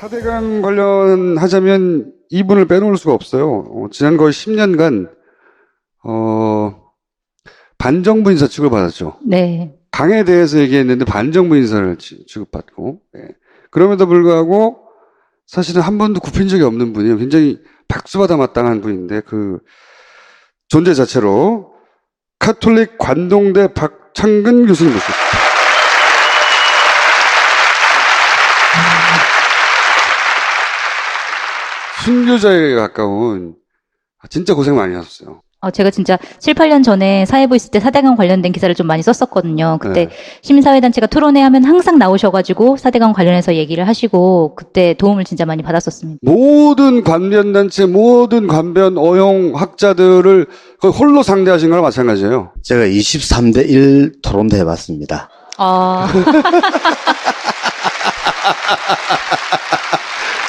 4대강 관련하자면 이분을 빼놓을 수가 없어요. 지난 거의 10년간 반정부 인사 취급받았죠. 네. 강에 대해서 얘기했는데 반정부 인사를 취급받고, 예. 그럼에도 불구하고 사실은 한 번도 굽힌 적이 없는 분이에요. 굉장히 박수받아 마땅한 분인데 그 존재 자체로 카톨릭 관동대 박창근 교수님 모셨습니다. 순교자에 가까운 진짜 고생 많이 하셨어요. 제가 진짜 7, 8년 전에 사회부 있을 때 4대강 관련된 기사를 좀 많이 썼었거든요. 그때 네. 시민사회단체가 토론회 하면 항상 나오셔가지고 4대강 관련해서 얘기를 하시고 그때 도움을 진짜 많이 받았었습니다. 모든 관변단체, 모든 관변 어용 학자들을 거의 홀로 상대하신 거랑 마찬가지예요. 제가 23대 1 토론도 해봤습니다.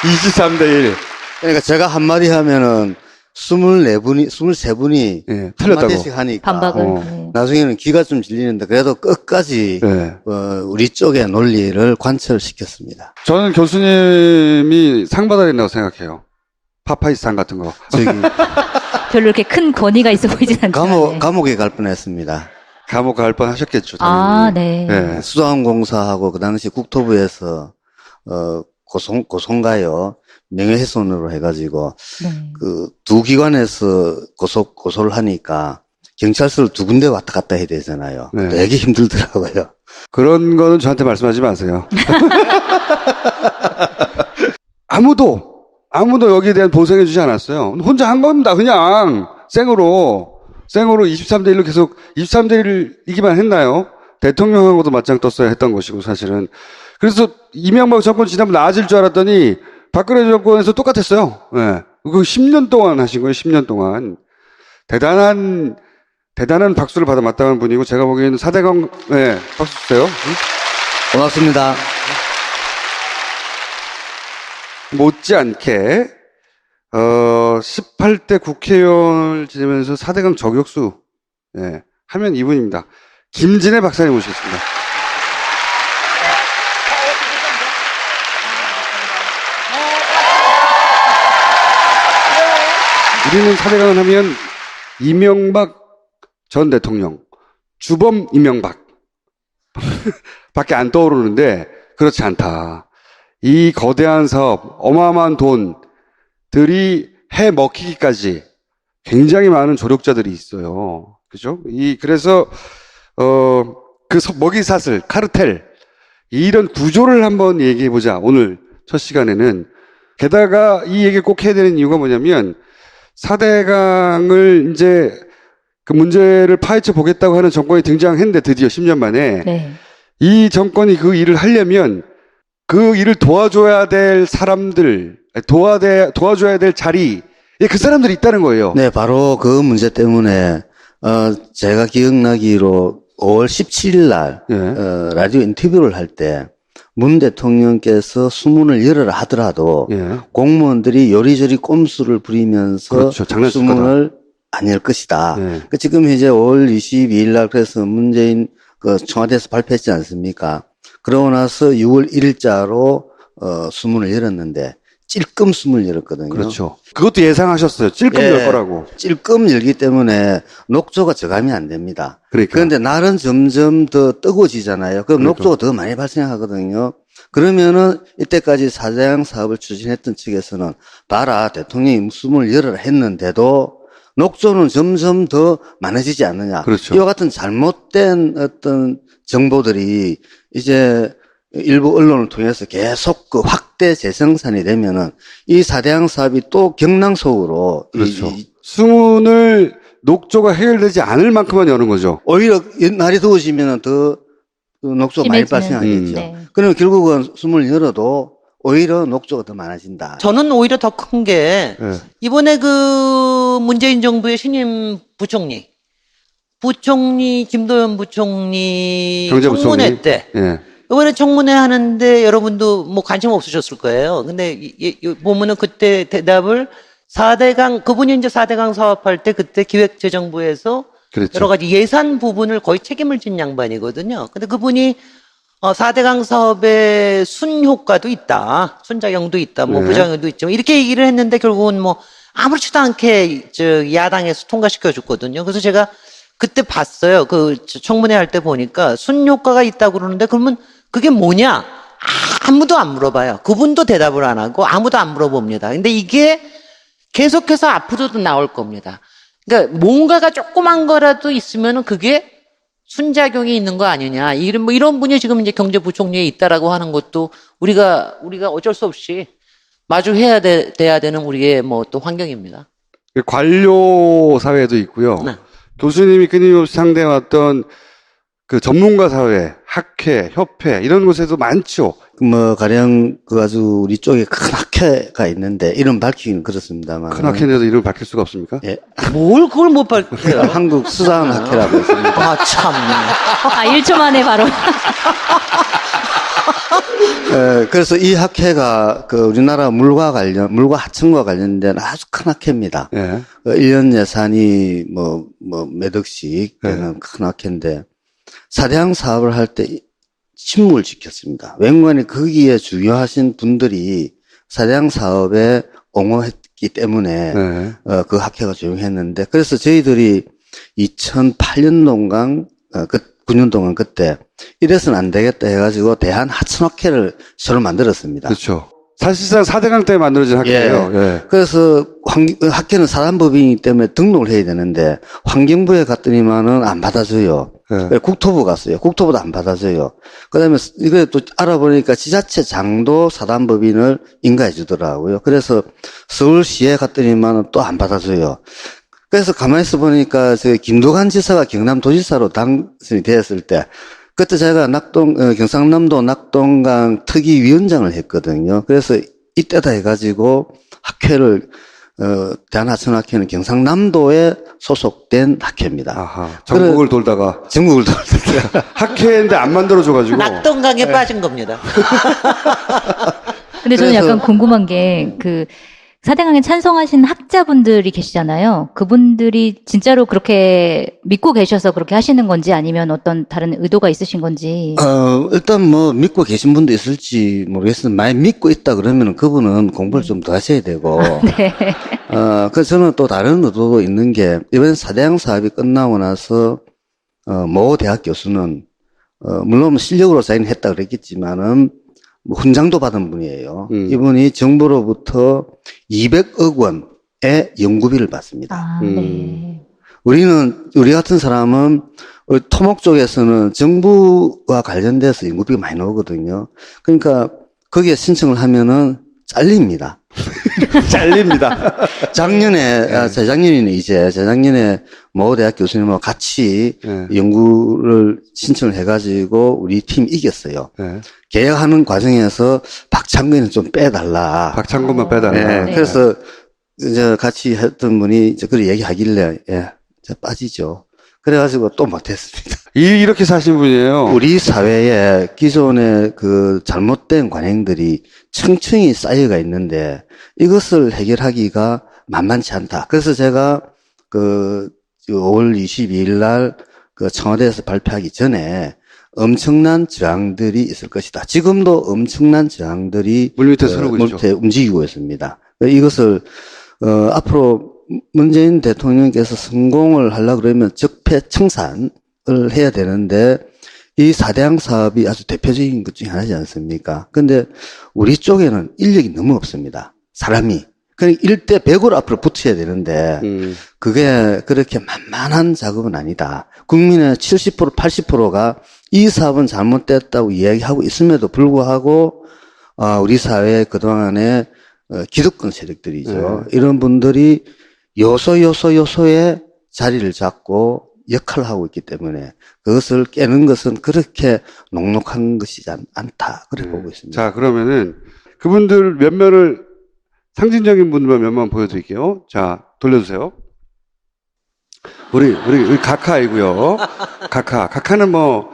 23대 1. 그러니까 제가 한마디 하면은 24분이, 23분이 예, 틀렸다고. 한마디씩 하니까. 반박을. 어. 네. 나중에는 기가 좀 질리는데 그래도 끝까지 네. 우리 쪽의 논리를 관철시켰습니다. 저는 교수님이 상 받아야 된다고 생각해요. 파파이스 상 같은 거. 저기 별로 이렇게 큰 권위가 있어 보이진 않지만. 네. 감옥에 갈 뻔했습니다. 감옥 갈 뻔 하셨겠죠. 당연히. 네. 네. 수도항공사하고 그 당시 국토부에서 고소인가요? 명예훼손으로 해가지고 네. 그 두 기관에서 고소를 하니까 경찰서를 두 군데 왔다 갔다 해야 되잖아요. 네. 되게 힘들더라고요. 그런 거는 저한테 말씀하지 마세요. 아무도 여기에 대한 보상해 주지 않았어요. 혼자 한 겁니다. 그냥 생으로 23대 1로 계속 23대 1을 이기만 했나요? 대통령하고도 맞짱 떴어야 했던 것이고 사실은. 그래서 이명박 정권 지나면 나아질 줄 알았더니 박근혜 정권에서 똑같았어요. 예. 그거 10년 동안 하신 거예요. 10년 동안. 대단한 박수를 받아 마땅한 분이고 제가 보기에는 4대강 예, 박수 주세요. 고맙습니다. 못지않게 18대 국회의원을 지내면서 4대강 저격수 예, 하면 이분입니다. 김진애 박사님 모시겠습니다. 우리는 4대강을 하면 이명박 전 대통령, 주범 이명박 밖에 안 떠오르는데 그렇지 않다. 이 거대한 사업, 어마어마한 돈들이 해 먹히기까지 굉장히 많은 조력자들이 있어요. 그죠? 그래서, 먹이사슬, 카르텔, 이런 구조를 한번 얘기해보자. 오늘 첫 시간에는. 게다가 이 얘기를 꼭 해야 되는 이유가 뭐냐면, 4대강을 이제 그 문제를 파헤쳐 보겠다고 하는 정권이 등장했는데 드디어 10년 만에. 네. 이 정권이 그 일을 하려면 그 일을 도와줘야 될 사람들, 도와줘야 될 자리에 그 사람들이 있다는 거예요. 네, 바로 그 문제 때문에 제가 기억나기로 5월 17일 날 예. 라디오 인터뷰를 할 때 문 대통령께서 수문을 열어라 하더라도 예. 공무원들이 요리조리 꼼수를 부리면서 그렇죠. 장난칠 수문을 안 열 것이다. 예. 그 지금 이제 5월 22일 날 그래서 문재인 그 청와대에서 발표했지 않습니까? 그러고 나서 6월 1일자로 수문을 열었는데 찔끔 수문을 열었거든요. 그렇죠. 그것도 예상하셨어요. 찔끔 예. 열 거라고. 찔끔 열기 때문에 녹조가 저감이 안 됩니다. 그러니까. 그런데 날은 점점 더 뜨거워지잖아요. 그럼 그러니까. 녹조가 더 많이 발생하거든요. 그러면은 이때까지 4대강 사업을 추진했던 측에서는 봐라 대통령이 수문을 열어라 했는데도 녹조는 점점 더 많아지지 않느냐. 그렇죠. 이와 같은 잘못된 어떤 정보들이 이제 일부 언론을 통해서 계속 그 확대 재생산이 되면은 이 4대강 사업이 또 경랑 속으로 그렇죠. 수문을 녹조가 해결되지 않을 만큼만 여는 거죠. 오히려 날이 더워지면은 더 녹조가 많이 심해지는. 발생하겠죠. 네. 그러면 결국은 수문을 열어도 오히려 녹조가 더 많아진다. 저는 오히려 더 큰 게 예. 이번에 그 문재인 정부의 신임 부총리 김도연 부총리 경제부총리. 청문회 때 예. 이번에 청문회 하는데 여러분도 뭐 관심 없으셨을 거예요. 근데 보면은 그때 대답을 4대강 그분이 이제 4대강 사업할 때 그때 기획재정부에서 그렇죠. 여러 가지 예산 부분을 거의 책임을 진 양반이거든요. 근데 그분이 4대강 사업의 순효과도 있다. 순작용도 있다. 뭐 네. 부작용도 있지만 이렇게 얘기를 했는데 결국은 뭐 아무렇지도 않게 야당에서 통과시켜 줬거든요. 그래서 제가 그때 봤어요. 그 청문회 할 때 보니까 순효과가 있다고 그러는데 그러면 그게 뭐냐? 아무도 안 물어봐요. 그분도 대답을 안 하고 아무도 안 물어봅니다. 근데 이게 계속해서 앞으로도 나올 겁니다. 그러니까 뭔가가 조그만 거라도 있으면은 그게 순작용이 있는 거 아니냐. 이런 분이 지금 이제 경제부총리에 있다라고 하는 것도 우리가 어쩔 수 없이 마주해야 돼야 되는 우리의 뭐 또 환경입니다. 관료 사회도 있고요. 네. 교수님이 끊임없이 상대해왔던 그 전문가 사회, 학회, 협회 이런 곳에도 많죠. 뭐 가령 그 아주 우리 쪽에 큰 학회가 있는데 이름 밝히기는 그렇습니다만 큰 학회인데도 이름을 밝힐 수가 없습니까? 예, 뭘 그걸 못 밝혀요? 한국 수산학회라고 있습니다. 아, 참네. 1초 만에 바로. 그래서 이 학회가 그 우리나라 물과 하청과 관련된 아주 큰 학회입니다. 예. 1년 예산이 몇 억씩 되는 큰 학회인데, 4대강 사업을 할 때 침묵을 지켰습니다. 외무관이 거기에 중요하신 분들이 4대강 사업에 옹호했기 때문에, 네. 그 학회가 조용했는데, 그래서 저희들이 2008년 동안, 9년 동안 그때, 이래서는 안 되겠다 해가지고, 대한하천학회를 새로 만들었습니다. 그렇죠. 사실상 4대강 때 만들어진 학회예요. 예. 그래서 학회는 사단법인이기 때문에 등록을 해야 되는데 환경부에 갔더니만은 안 받아줘요. 예. 국토부 갔어요. 국토부도 안 받아줘요. 그다음에 이거 또 알아보니까 지자체장도 사단법인을 인가해 주더라고요. 그래서 서울시에 갔더니만은 또 안 받아줘요. 그래서 가만히 있어 보니까 김두관 지사가 경남도지사로 당선이 되었을 때 그때 제가 경상남도 낙동강 특위위원장을 했거든요. 그래서 이때다 해가지고 학회를, 대한하천학회는 경상남도에 소속된 학회입니다. 아하. 전국을 돌다가 전국을 돌다가. 학회인데 안 만들어줘가지고. 낙동강에 빠진 겁니다. 근데 저는 그래서- 약간 궁금한 게, 4대강에 찬성하신 학자분들이 계시잖아요. 그분들이 진짜로 그렇게 믿고 계셔서 그렇게 하시는 건지 아니면 어떤 다른 의도가 있으신 건지. 일단 믿고 계신 분도 있을지 모르겠으나, 많이 믿고 있다 그러면 그분은 공부를 좀 더 하셔야 되고. 네. 그래서 저는 또 다른 의도도 있는 게, 이번 4대강 사업이 끝나고 나서, 모 대학 교수는, 물론 실력으로 자기는 했다 그랬겠지만은, 훈장도 받은 분이에요. 이분이 정부로부터 200억 원의 연구비를 받습니다. 아, 네. 우리 같은 사람은 토목 쪽에서는 정부와 관련돼서 연구비가 많이 나오거든요. 그러니까 거기에 신청을 하면은 잘립니다. 잘립니다. 재작년에 모 대학 교수님하고 같이 네. 연구를 신청을 해가지고 우리 팀 이겼어요. 네. 계약하는 과정에서 박창근은 좀 빼달라. 박창근만 빼달라. 네, 그래서 이제 같이 했던 분이 이제 그걸 얘기하길래 이제 빠지죠. 그래가지고 또 못했습니다. 이렇게 사신 분이에요. 우리 사회에 기존의 그 잘못된 관행들이 층층이 쌓여가 있는데 이것을 해결하기가 만만치 않다. 그래서 제가 5월 22일 날 청와대에서 발표하기 전에 엄청난 저항들이 있을 것이다. 지금도 엄청난 저항들이 물밑에서 흐르고 있죠. 움직이고 있습니다. 이것을 앞으로 문재인 대통령께서 성공을 하려고 그러면 적폐청산을 해야 되는데 이 4대강 사업이 아주 대표적인 것 중에 하나지 않습니까? 근데 우리 쪽에는 인력이 너무 없습니다. 사람이. 그러니까 1대 100으로 앞으로 붙여야 되는데 그게 그렇게 만만한 작업은 아니다. 국민의 70%, 80%가 이 사업은 잘못됐다고 이야기하고 있음에도 불구하고 우리 사회 그동안에 기득권 세력들이죠. 이런 분들이 요소에 자리를 잡고 역할을 하고 있기 때문에 그것을 깨는 것은 그렇게 녹록한 것이지 않다. 그렇게 보고 있습니다. 자, 그러면은 그분들 면면을 상징적인 분들만 몇만 보여드릴게요. 자, 돌려주세요. 우리 각하이고요. 각하는 뭐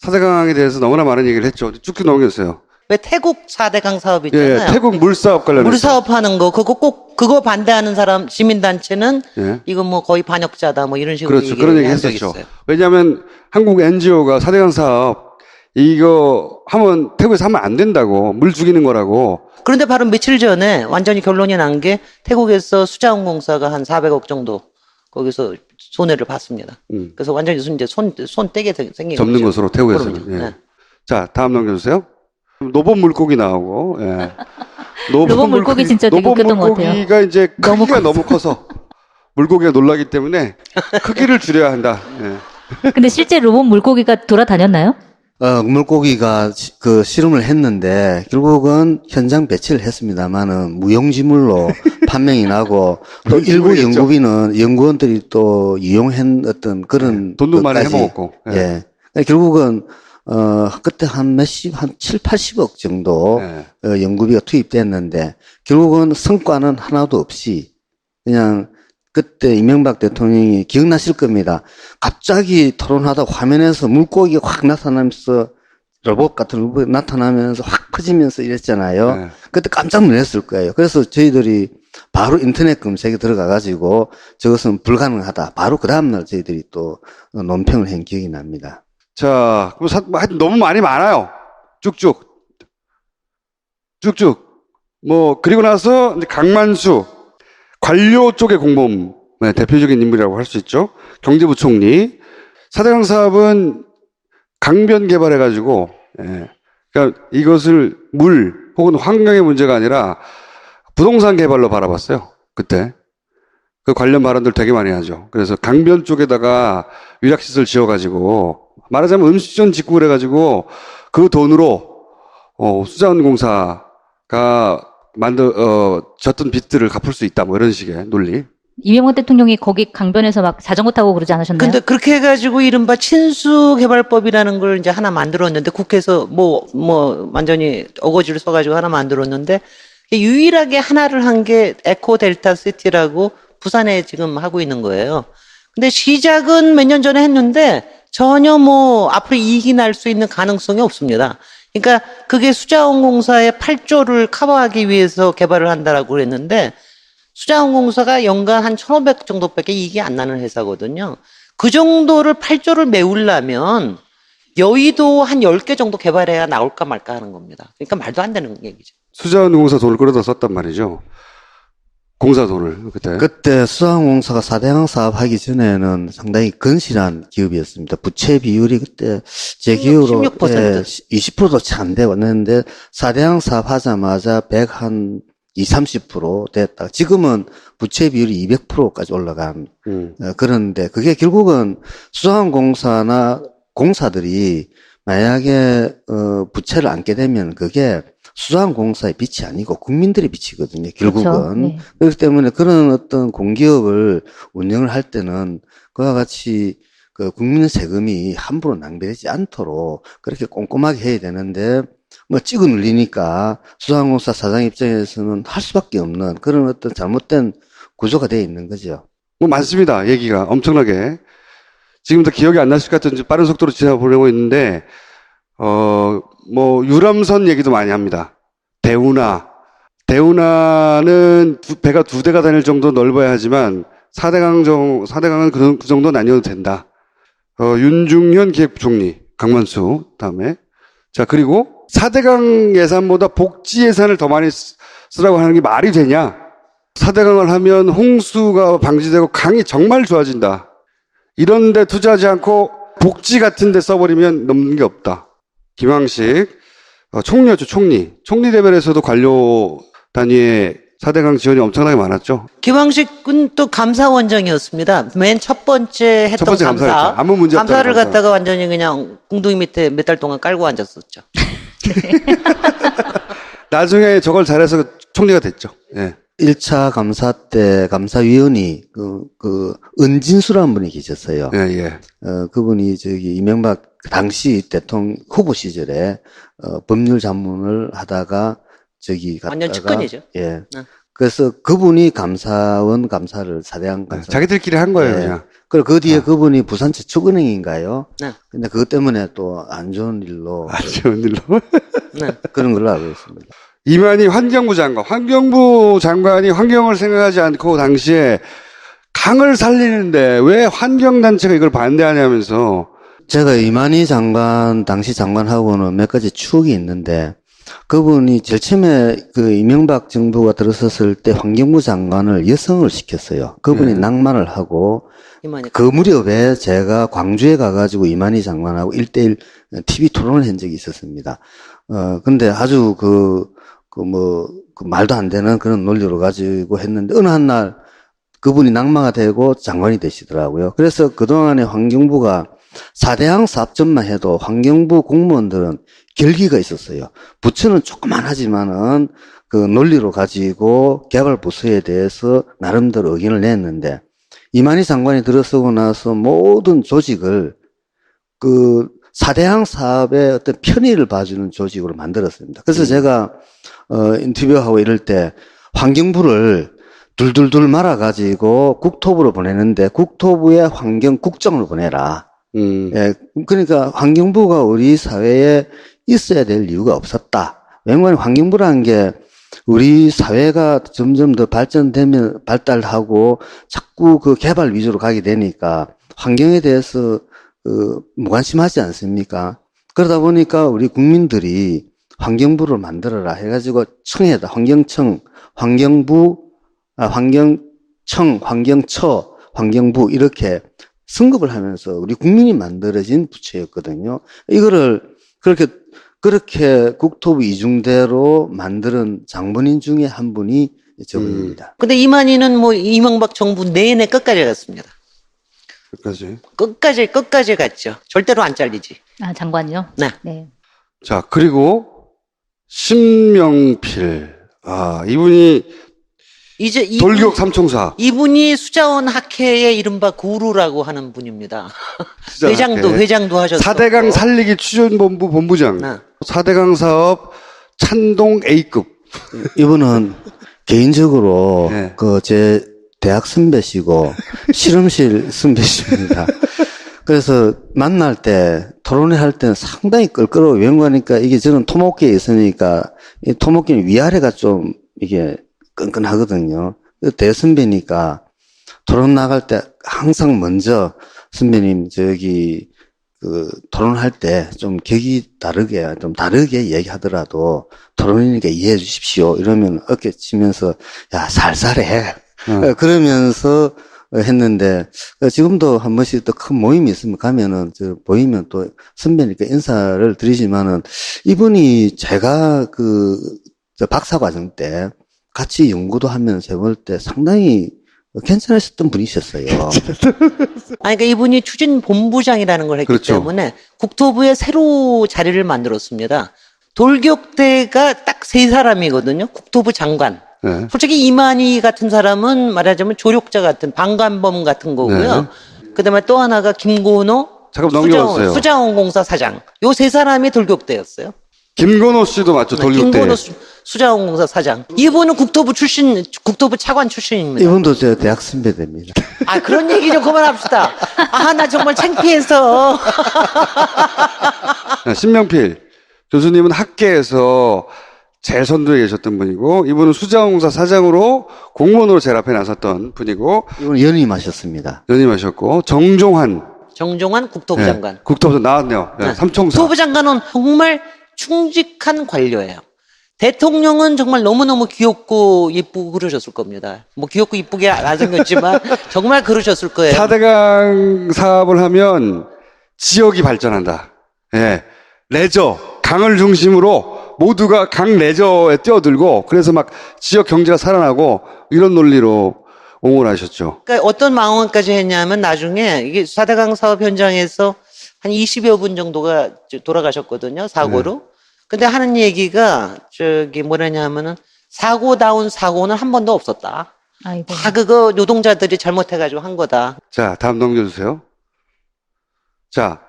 4대강에 대해서 너무나 많은 얘기를 했죠. 쭉쭉 넘겨주세요. 왜 태국 4대강 사업 있잖아요. 예, 태국 물사업 관련해서. 물사업 하는 거, 그거 반대하는 사람, 시민단체는 예. 이거 뭐 거의 반역자다, 뭐 이런 식으로 그렇죠. 그런 얘기 한 적이 했었죠. 있어요. 왜냐하면 한국 NGO가 4대강 사업 이거 하면 태국에서 하면 안 된다고, 물 죽이는 거라고. 그런데 바로 며칠 전에 완전히 결론이 난 게 태국에서 수자원공사가 한 400억 정도 거기서 손해를 봤습니다. 그래서 완전히 이제 손 떼게 생긴 접는 거죠. 것으로 태국에서는. 그럼요. 예. 네. 자, 다음 넘겨주세요. 노본 물고기 나오고, 예. 로봇 물고기 진짜 되게 노본 웃겼던 것 같아요. 물고기가 이제 너무 크기가 너무 커서 물고기가 놀라기 때문에 크기를 줄여야 한다. 예. 근데 실제 로봇 물고기가 돌아다녔나요? 물고기가 그 실험을 했는데 결국은 현장 배치를 했습니다만은 무용지물로 판명이 나고 또 일부 무용지물이겠죠. 연구원들이 또 이용했던 그런 돈도 많이 것까지. 해먹었고. 예. 예. 그러니까 결국은 그때 한 7, 80억 정도 예. 연구비가 투입됐는데 결국은 성과는 하나도 없이 그냥 그때 이명박 대통령이 기억나실 겁니다. 갑자기 토론하다 화면에서 물고기가 확 나타나면서 로봇 같은 로봇이 나타나면서 확 퍼지면서 이랬잖아요. 네. 그때 깜짝 놀랐을 거예요. 그래서 저희들이 바로 인터넷 검색에 들어가가지고 저것은 불가능하다. 바로 그 다음날 저희들이 또 논평을 한 기억이 납니다. 자, 그럼 하여튼 너무 말이 많아요. 쭉쭉. 뭐, 그리고 나서 이제 강만수, 관료 쪽의 공범, 네, 대표적인 인물이라고 할 수 있죠. 경제부총리. 4대강 사업은 강변 개발해가지고, 예. 그러니까 이것을 물 혹은 환경의 문제가 아니라 부동산 개발로 바라봤어요. 그때. 그 관련 발언들 되게 많이 하죠. 그래서 강변 쪽에다가 위락시설 지어가지고, 말하자면 음식점 짓고 그래가지고 그 돈으로, 수자원공사가 졌던 빚들을 갚을 수 있다. 뭐 이런 식의 논리. 이명박 대통령이 거기 강변에서 막 자전거 타고 그러지 않으셨나요? 근데 그렇게 해가지고 이른바 친수개발법이라는 걸 이제 하나 만들었는데 국회에서 완전히 어거지를 써가지고 하나 만들었는데 유일하게 하나를 한 게 에코 델타 시티라고 부산에 지금 하고 있는 거예요. 근데 시작은 몇 년 전에 했는데 전혀 앞으로 이익이 날 수 있는 가능성이 없습니다. 그러니까 그게 수자원공사의 8조를 커버하기 위해서 개발을 한다라고 그랬는데 수자원공사가 연간 한 1,500 정도밖에 이익이 안 나는 회사거든요. 그 정도를 8조를 메우려면 여의도 한 10개 정도 개발해야 나올까 말까 하는 겁니다. 그러니까 말도 안 되는 얘기죠. 수자원공사 돈을 끌어다 썼단 말이죠. 공사 돈을 그때 수자원공사가 4대강 사업 하기 전에는 상당히 건실한 기업이었습니다. 부채 비율이 그때 제 기억으로 16%. 20%도 채 안 되고 왔는데 4대강 사업 하자마자 100한 20, 30% 됐다. 지금은 부채 비율이 200%까지 올라간 그런데 그게 결국은 수자원공사나 공사들이 만약에 부채를 안게 되면 그게 수자원공사의 빚이 아니고 국민들의 빚이거든요. 결국은. 그렇죠. 네. 그렇기 때문에 그런 어떤 공기업을 운영을 할 때는 그와 같이 그 국민 세금이 함부로 낭비되지 않도록 그렇게 꼼꼼하게 해야 되는데 찍어 눌리니까 수자원공사 사장 입장에서는 할 수밖에 없는 그런 어떤 잘못된 구조가 되어 있는 거죠. 뭐 많습니다. 얘기가 엄청나게. 지금도 기억이 안 나실 것 같은 빠른 속도로 지나보려고 있는데, 유람선 얘기도 많이 합니다. 대운하는 배가 2대가 다닐 정도 넓어야 하지만 4대강은 그 정도는 아니어도 된다. 윤중현 기획부총리, 강만수, 다음에. 자, 그리고 4대강 예산보다 복지 예산을 더 많이 쓰라고 하는 게 말이 되냐? 4대강을 하면 홍수가 방지되고 강이 정말 좋아진다. 이런 데 투자하지 않고 복지 같은 데 써버리면 넘는 게 없다. 김황식, 총리였죠, 총리. 총리 레벨에서도 관료 단위의 4대강 지원이 엄청나게 많았죠. 김황식은 또 감사원장이었습니다. 맨 첫 번째 했던 첫 번째 감사였죠. 아무 문제 없다는 감사를 감사. 갖다가 완전히 그냥 궁둥이 밑에 몇 달 동안 깔고 앉았었죠. 나중에 저걸 잘해서 총리가 됐죠. 예. 1차 감사 때 감사위원이 은진수라는 분이 계셨어요. 예, 예. 그분이 이명박 당시 대통령 후보 시절에 법률 자문을 하다가 완전 측근이죠. 예. 네. 그래서 그분이 감사원 감사를 4대강 감사. 자기들끼리 한 거예요, 네. 그냥. 그리고 그 뒤에 그분이 부산저축은행인가요? 네. 근데 그것 때문에 또 안 좋은 일로 좋은 일로. 네. 그런 걸로 알고 있습니다. 이만희 환경부 장관이 환경을 생각하지 않고 당시에 강을 살리는데 왜 환경단체가 이걸 반대하냐면서 제가 이만희 장관, 당시 장관하고는 몇 가지 추억이 있는데, 그분이 제일 처음에 그 이명박 정부가 들어섰을 때 환경부 장관을 여성을 시켰어요. 그분이 네. 낭만을 하고, 이만희. 그 무렵에 제가 광주에 가가지고 이만희 장관하고 1대1 TV 토론을 한 적이 있었습니다. 근데 아주 그 말도 안 되는 그런 논리로 가지고 했는데, 어느 한 날 그분이 낙마가 되고 장관이 되시더라고요. 그래서 그동안에 환경부가 4대항 사업전만 해도 환경부 공무원들은 결기가 있었어요. 부처는 조그만하지만은 그 논리로 가지고 개발 부서에 대해서 나름대로 의견을 냈는데, 이만희 장관이 들어서고 나서 모든 조직을 그 4대항 사업의 어떤 편의를 봐주는 조직으로 만들었습니다. 그래서 제가 인터뷰하고 이럴 때 환경부를 둘둘둘 말아가지고 국토부로 보내는데, 국토부에 환경국정을 보내라. 예, 그러니까 환경부가 우리 사회에 있어야 될 이유가 없었다. 왜냐하면 환경부라는 게 우리 사회가 점점 더 발달하고 자꾸 그 개발 위주로 가게 되니까 환경에 대해서 무관심하지 않습니까? 그러다 보니까 우리 국민들이 환경부를 만들어라 해가지고 청에다 환경청, 환경부, 환경청, 환경처, 환경부 이렇게 승급을 하면서 우리 국민이 만들어진 부처였거든요. 이거를 그렇게 국토부 이중대로 만드는 장본인 중에 한 분이 저분입니다. 근데 이만희는 뭐 이명박 정부 내내 끝까지 갔습니다. 끝까지 갔죠. 절대로 안 잘리지. 아, 장관이요? 네. 네. 자, 그리고 신명필. 아, 이분이 이제 돌격 삼총사. 이분이 수자원 학회의 이른바 구루라고 하는 분입니다. 수자원 학회. 회장도 하셨고. 4대강 살리기 추진본부 본부장. 네. 4대강 사업 찬동 A급. 이분은 개인적으로 네. 제 대학 선배시고 실험실 선배십니다. 그래서 만날 때 토론회 할 때는 상당히 껄끄러워. 왜냐하니까 이게 저는 토목계에 있으니까 이 토목계는 위아래가 좀 이게 끈끈하거든요. 대선배니까 토론 나갈 때 항상 먼저 선배님 토론할 때 좀 격이 좀 다르게 얘기하더라도 토론이니까 이해해 주십시오. 이러면 어깨 치면서 야, 살살해. 그러면서 했는데, 지금도 한 번씩 또 큰 모임이 있으면 가면은, 보이면 또 선배니까 인사를 드리지만은, 이분이 제가 박사 과정 때 같이 연구도 하면서 해볼 때 상당히 괜찮으셨던 분이셨어요. 그러니까 이분이 추진본부장이라는 걸 했기 그렇죠. 때문에 국토부에 새로 자리를 만들었습니다. 돌격대가 딱 3사람이거든요. 국토부 장관. 네. 솔직히 이만희 같은 사람은 말하자면 조력자 같은 방관범 같은 거고요. 그다음에 또 하나가 김건호 잠깐 넘겨주세요. 수자원공사 사장. 요 3사람이 돌격대였어요. 김건호 씨도 맞죠, 돌격대. 김건호 수자원공사 사장. 이분은 국토부 차관 출신입니다. 이분도 저 대학 선배됩니다. 아, 그런 얘기 좀 그만합시다. 아, 나 정말 창피해서. 신명필 교수님은 학계에서 제일 선두에 계셨던 분이고, 이분은 수자원공사 사장으로 공무원으로 제일 앞에 나섰던 분이고, 이분은 연임하셨습니다. 연임하셨고, 정종환 국토부 장관. 국토부 나왔네요. 네, 삼총사. 국토부 장관은 정말 충직한 관료예요. 대통령은 정말 너무너무 귀엽고 예쁘고 그러셨을 겁니다. 뭐 귀엽고 이쁘게 안 생겼지만 정말 그러셨을 거예요. 4대강 사업을 하면 지역이 발전한다. 예. 레저, 강을 중심으로 모두가 강 레저에 뛰어들고, 그래서 막 지역 경제가 살아나고, 이런 논리로 옹호를 하셨죠. 그러니까 어떤 망언까지 했냐면 나중에 이게 4대강 사업 현장에서 한 20여 분 정도가 돌아가셨거든요. 사고로. 근데 하는 얘기가 뭐라냐면은 사고다운 사고는 한 번도 없었다. 아이고. 다 그거 노동자들이 잘못해가지고 한 거다. 자, 다음 넘겨주세요. 자,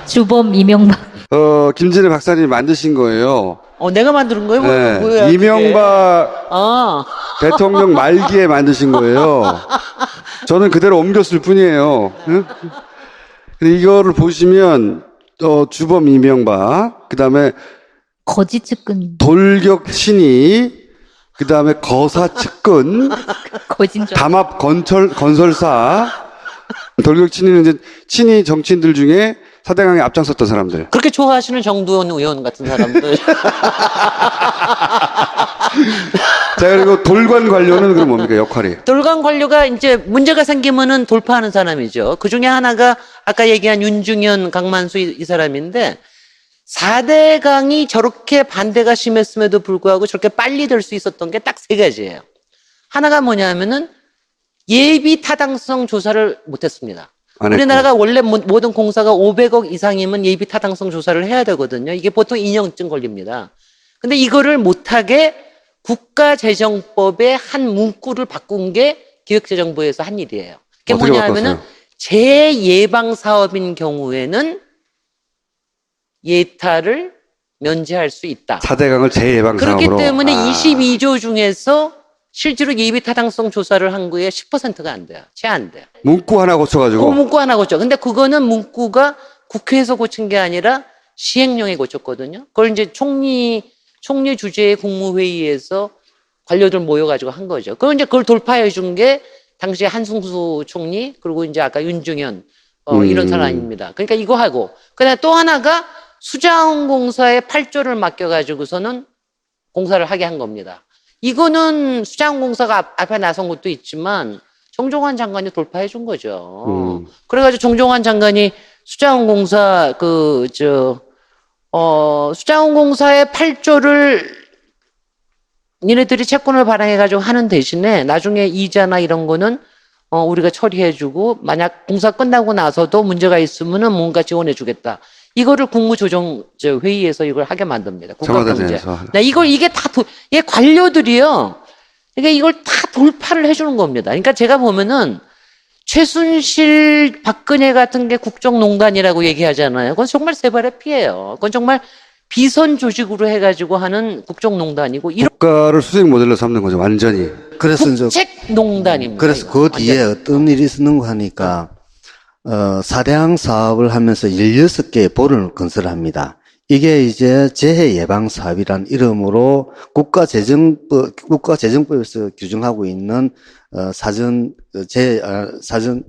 주범 이명박. 김진애 박사님이 만드신 거예요. 내가 만드는 거예요? 네, 뭐야? 이명박 아, 대통령 말기에 만드신 거예요. 저는 그대로 옮겼을 뿐이에요. 응? 근데 이거를 보시면, 주범 이명박, 그 다음에 거짓 측근. 돌격 친위, 그 다음에 거사 측근, 거진 줄. 담합 건설사, 돌격 친이는 이제 친이 정치인들 중에 사대강에 앞장섰던 사람들. 그렇게 좋아하시는 정두원 의원 같은 사람들. 자, 그리고 돌관 관료는 그럼 뭡니까, 역할이? 돌강 관료가 이제 문제가 생기면은 돌파하는 사람이죠. 그 중에 하나가 아까 얘기한 윤중현, 강만수 이 사람인데 4대강이 저렇게 반대가 심했음에도 불구하고 저렇게 빨리 될 수 있었던 게 딱 세 가지예요. 하나가 뭐냐면은 예비 타당성 조사를 못했습니다. 안 했고. 우리나라가 원래 모든 공사가 500억 이상이면 예비 타당성 조사를 해야 되거든요. 이게 보통 2년쯤 걸립니다. 근데 이거를 못하게 국가재정법의 한 문구를 바꾼 게 기획재정부에서 한 일이에요. 그게 어떻게 뭐냐 하면은 바꿨어요? 재예방 사업인 경우에는 예타를 면제할 수 있다. 사대강을 재예방 그렇기 사업으로. 때문에 22조 중에서 실제로 예비 타당성 조사를 한 거에 10%가 안 돼요. 채 안 돼요. 문구 하나 고쳐가지고. 문구 하나 고쳐. 근데 그거는 문구가 국회에서 고친 게 아니라 시행령에 고쳤거든요. 그걸 이제 총리 주재의 국무회의에서 관료들 모여가지고 한 거죠. 그걸 이제 그걸 돌파해 준 게 당시에 한승수 총리, 그리고 이제 아까 윤중현, 이런 사람입니다. 그러니까 이거 하고. 그다음에 또 하나가 수자원공사에 8조를 맡겨가지고서는 공사를 하게 한 겁니다. 이거는 수자원공사가 앞에 나선 것도 있지만 정종환 장관이 돌파해 준 거죠. 그래가지고 정종환 장관이 수자원공사 수자원공사의 8조를 니네들이 채권을 발행해가지고 하는 대신에 나중에 이자나 이런 거는 우리가 처리해주고 만약 공사 끝나고 나서도 문제가 있으면은 뭔가 지원해주겠다. 이거를 국무조정회의에서 이걸 하게 만듭니다. 국가경제. 네, 이게 다 이게 관료들이요. 그러니까 이걸 다 돌파를 해주는 겁니다. 그러니까 제가 보면은 최순실, 박근혜 같은 게 국정농단이라고 얘기하잖아요. 그건 정말 세발의 피해요. 그건 정말 비선 조직으로 해가지고 하는 국정농단이고 국가를 수직 모델로 삼는 거죠, 완전히. 그래서 이제 국책농단입니다. 그래서 이거. 그 뒤에 어떤 일이 있었는가 하니까, 사대항 사업을 하면서 16개의 볼을 건설합니다. 이게 이제 재해 예방 사업이란 이름으로 국가재정법에서 규정하고 있는, 사전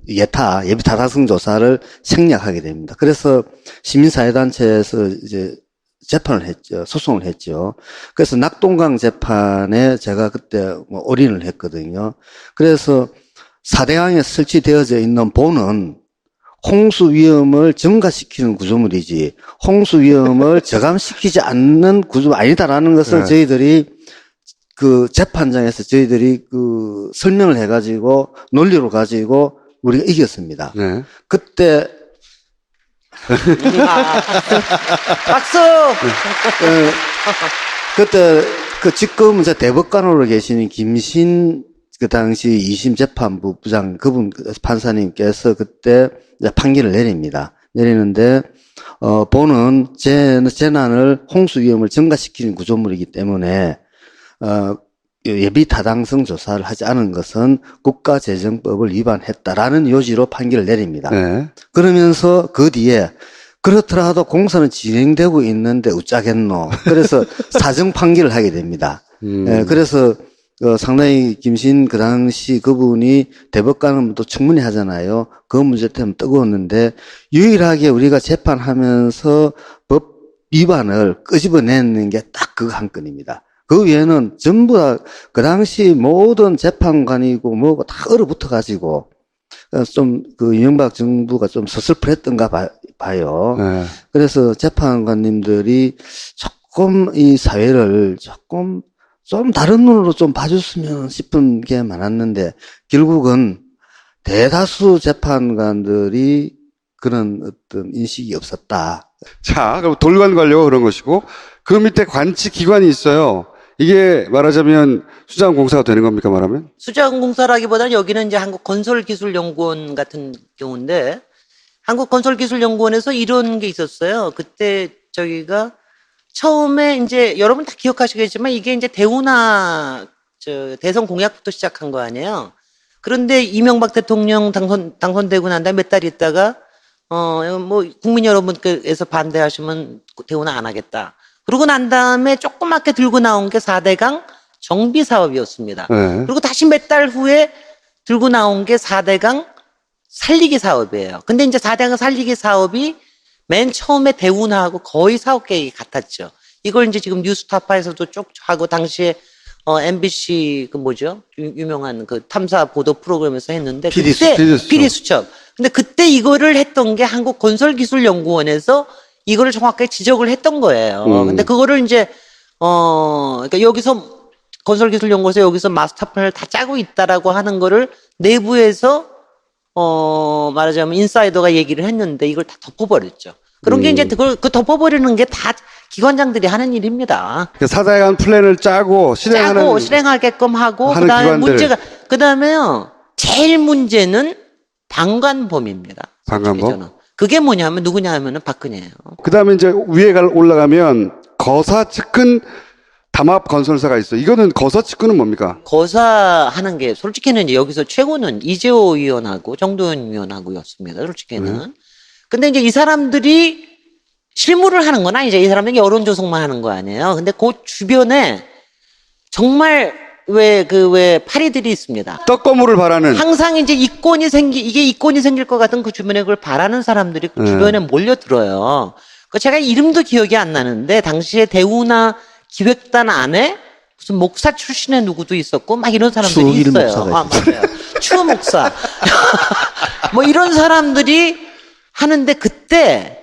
예비 타당성 조사를 생략하게 됩니다. 그래서 시민사회단체에서 이제 재판을 했죠. 소송을 했죠. 그래서 낙동강 재판에 제가 그때 올인을 했거든요. 그래서 사대강에 설치되어져 있는 본은 홍수 위험을 증가시키는 구조물이지 홍수 위험을 저감시키지 않는 구조물 아니다라는 것을 네. 저희들이 그 재판장에서 저희들이 그 설명을 해가지고 논리로 가지고 우리가 이겼습니다. 네. 그때 박수! 그때 지금 이제 대법관으로 계시는 김신 그 당시 2심 재판부 부장 그분 판사님께서 그때 이제 판결을 내립니다. 내리는데 본은 재난을 홍수 위험을 증가시키는 구조물이기 때문에 예비 타당성 조사를 하지 않은 것은 국가재정법을 위반했다라는 요지로 판결을 내립니다. 네. 그러면서 그 뒤에 그렇더라도 공사는 진행되고 있는데 어쩌겠노. 그래서 사정 판결을 하게 됩니다. 그래서 상당히 김신 그 당시 그분이 대법관은 또 충분히 하잖아요. 그 문제 때문에 뜨거웠는데 유일하게 우리가 재판하면서 법 위반을 끄집어내는 게 딱 그 한 건입니다. 그 외에는 전부 다 그 당시 모든 재판관이고 뭐고 다 얼어붙어 가지고 좀 그 이명박 정부가 좀 서슬프했던가 봐요. 네. 그래서 재판관님들이 조금 이 사회를 조금 좀 다른 눈으로 좀 봐줬으면 싶은 게 많았는데 결국은 대다수 재판관들이 그런 어떤 인식이 없었다. 자, 그럼 돌관 관료가 그런 것이고, 그 밑에 관치 기관이 있어요. 이게 말하자면 수자원공사가 되는 겁니까, 말하면? 수자원공사라기보다는 여기는 이제 한국건설기술연구원 같은 경우인데, 한국건설기술연구원에서 이런 게 있었어요. 그때 저기가 처음에 이제 여러분 다 기억하시겠지만 이게 이제 대우나 대선 공약부터 시작한 거 아니에요. 그런데 이명박 대통령 당선되고 난 다음에 몇 달 있다가 뭐 국민 여러분께서 반대하시면 대우나 안 하겠다. 그러고 난 다음에 조그맣게 들고 나온 게 4대강 정비 사업이었습니다. 네. 그리고 다시 몇 달 후에 들고 나온 게 4대강 살리기 사업이에요. 근데 이제 4대강 살리기 사업이 맨 처음에 대운하고 거의 사업 계획이 같았죠. 이걸 이제 지금 뉴스타파에서도 쭉 하고 당시에 MBC 그 뭐죠? 유명한 그 탐사 보도 프로그램에서 했는데 그때 피디수첩. 근데 그때 이거를 했던 게 한국건설기술연구원에서 이거를 정확하게 지적을 했던 거예요. 근데 그거를 이제 그러니까 여기서 건설기술연구원에서 여기서 마스터 플랜을 다 짜고 있다라고 하는 거를 내부에서 말하자면 인사이더가 얘기를 했는데 이걸 다 덮어버렸죠. 그런 게 이제 그 덮어버리는 게 다 기관장들이 하는 일입니다. 그러니까 4대강 플랜을 짜고 실행하게끔 하고 하는 그다음에 기관들. 그다음에요. 제일 문제는 방관범입니다. 방관범? 저는. 그게 뭐냐면 누구냐 하면은 박근혜예요. 그다음에 이제 위에 올라가면 거사 측근 담합 건설사가 있어. 이거는 거사 측근은 뭡니까? 거사하는 게 솔직히는 이제 여기서 최고는 이재호 의원하고 정도현 의원하고였습니다. 솔직히는. 근데 이제 이 사람들이 실무를 하는 건 아니죠. 이 사람들이 여론 조성만 하는 거 아니에요. 근데 그 주변에 정말 왜 파리들이 있습니다. 떡거물을 바라는. 항상 이제 이게 이권이 생길 것 같은 그 주변에 그걸 바라는 사람들이 그 주변에 몰려들어요. 그 제가 이름도 기억이 안 나는데 당시에 대우나 기획단 안에 무슨 목사 출신의 누구도 있었고 막 이런 사람들이 추억일 있어요. 목사가 맞아요. 추 목사. 뭐 이런 사람들이 하는데 그때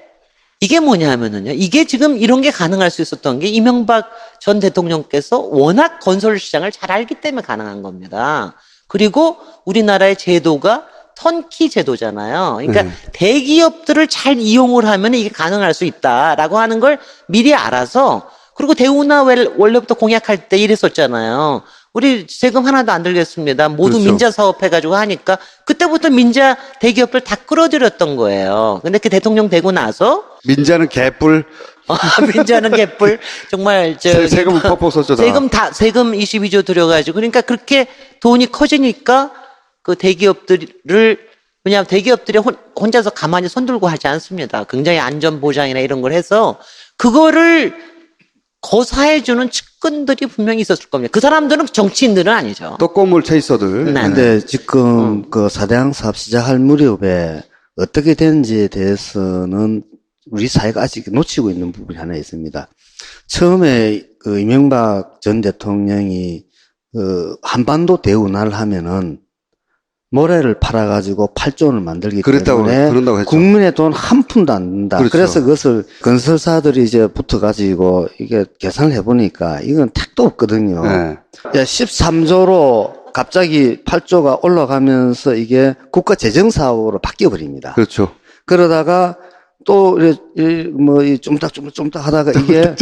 이게 뭐냐면은요. 이게 지금 이런 게 가능할 수 있었던 게 이명박 전 대통령께서 워낙 건설 시장을 잘 알기 때문에 가능한 겁니다. 그리고 우리나라의 제도가 턴키 제도잖아요. 그러니까 대기업들을 잘 이용을 하면 이게 가능할 수 있다라고 하는 걸 미리 알아서 그리고 대우나 원래부터 공약할 때 이랬었잖아요. 우리 세금 하나도 안 들겠습니다. 모두 그렇죠. 민자 사업 해가지고 하니까 그때부터 민자 대기업들 다 끌어들였던 거예요. 근데 그 대통령 되고 나서 민자는 개뿔. 민자는 개뿔 정말 세금 퍽퍽 썼죠. 세금 22조 들여가지고 그러니까 그렇게 돈이 커지니까 그 대기업들을 왜냐하면 대기업들이 혼자서 가만히 손들고 하지 않습니다. 굉장히 안전 보장이나 이런 걸 해서 그거를 거사해주는 측근들이 분명히 있었을 겁니다. 그 사람들은 정치인들은 아니죠. 떡거물 체이서들. 네. 근데 지금 그 4대강 사업 시작할 무렵에 어떻게 되는지에 대해서는 우리 사회가 아직 놓치고 있는 부분이 하나 있습니다. 처음에 그 이명박 전 대통령이 그 한반도 대운하를 하면은 모래를 팔아가지고 8조 원을 만들기 때문에 그런다고 했죠. 국민의 돈 한 푼도 안 든다. 그렇죠. 그래서 그것을 건설사들이 이제 붙어가지고 이게 계산을 해보니까 이건 택도 없거든요. 네. 13조로 갑자기 8조가 올라가면서 이게 국가 재정 사업으로 바뀌어 버립니다. 그렇죠. 그러다가 또 이 쫌딱 하다가 이게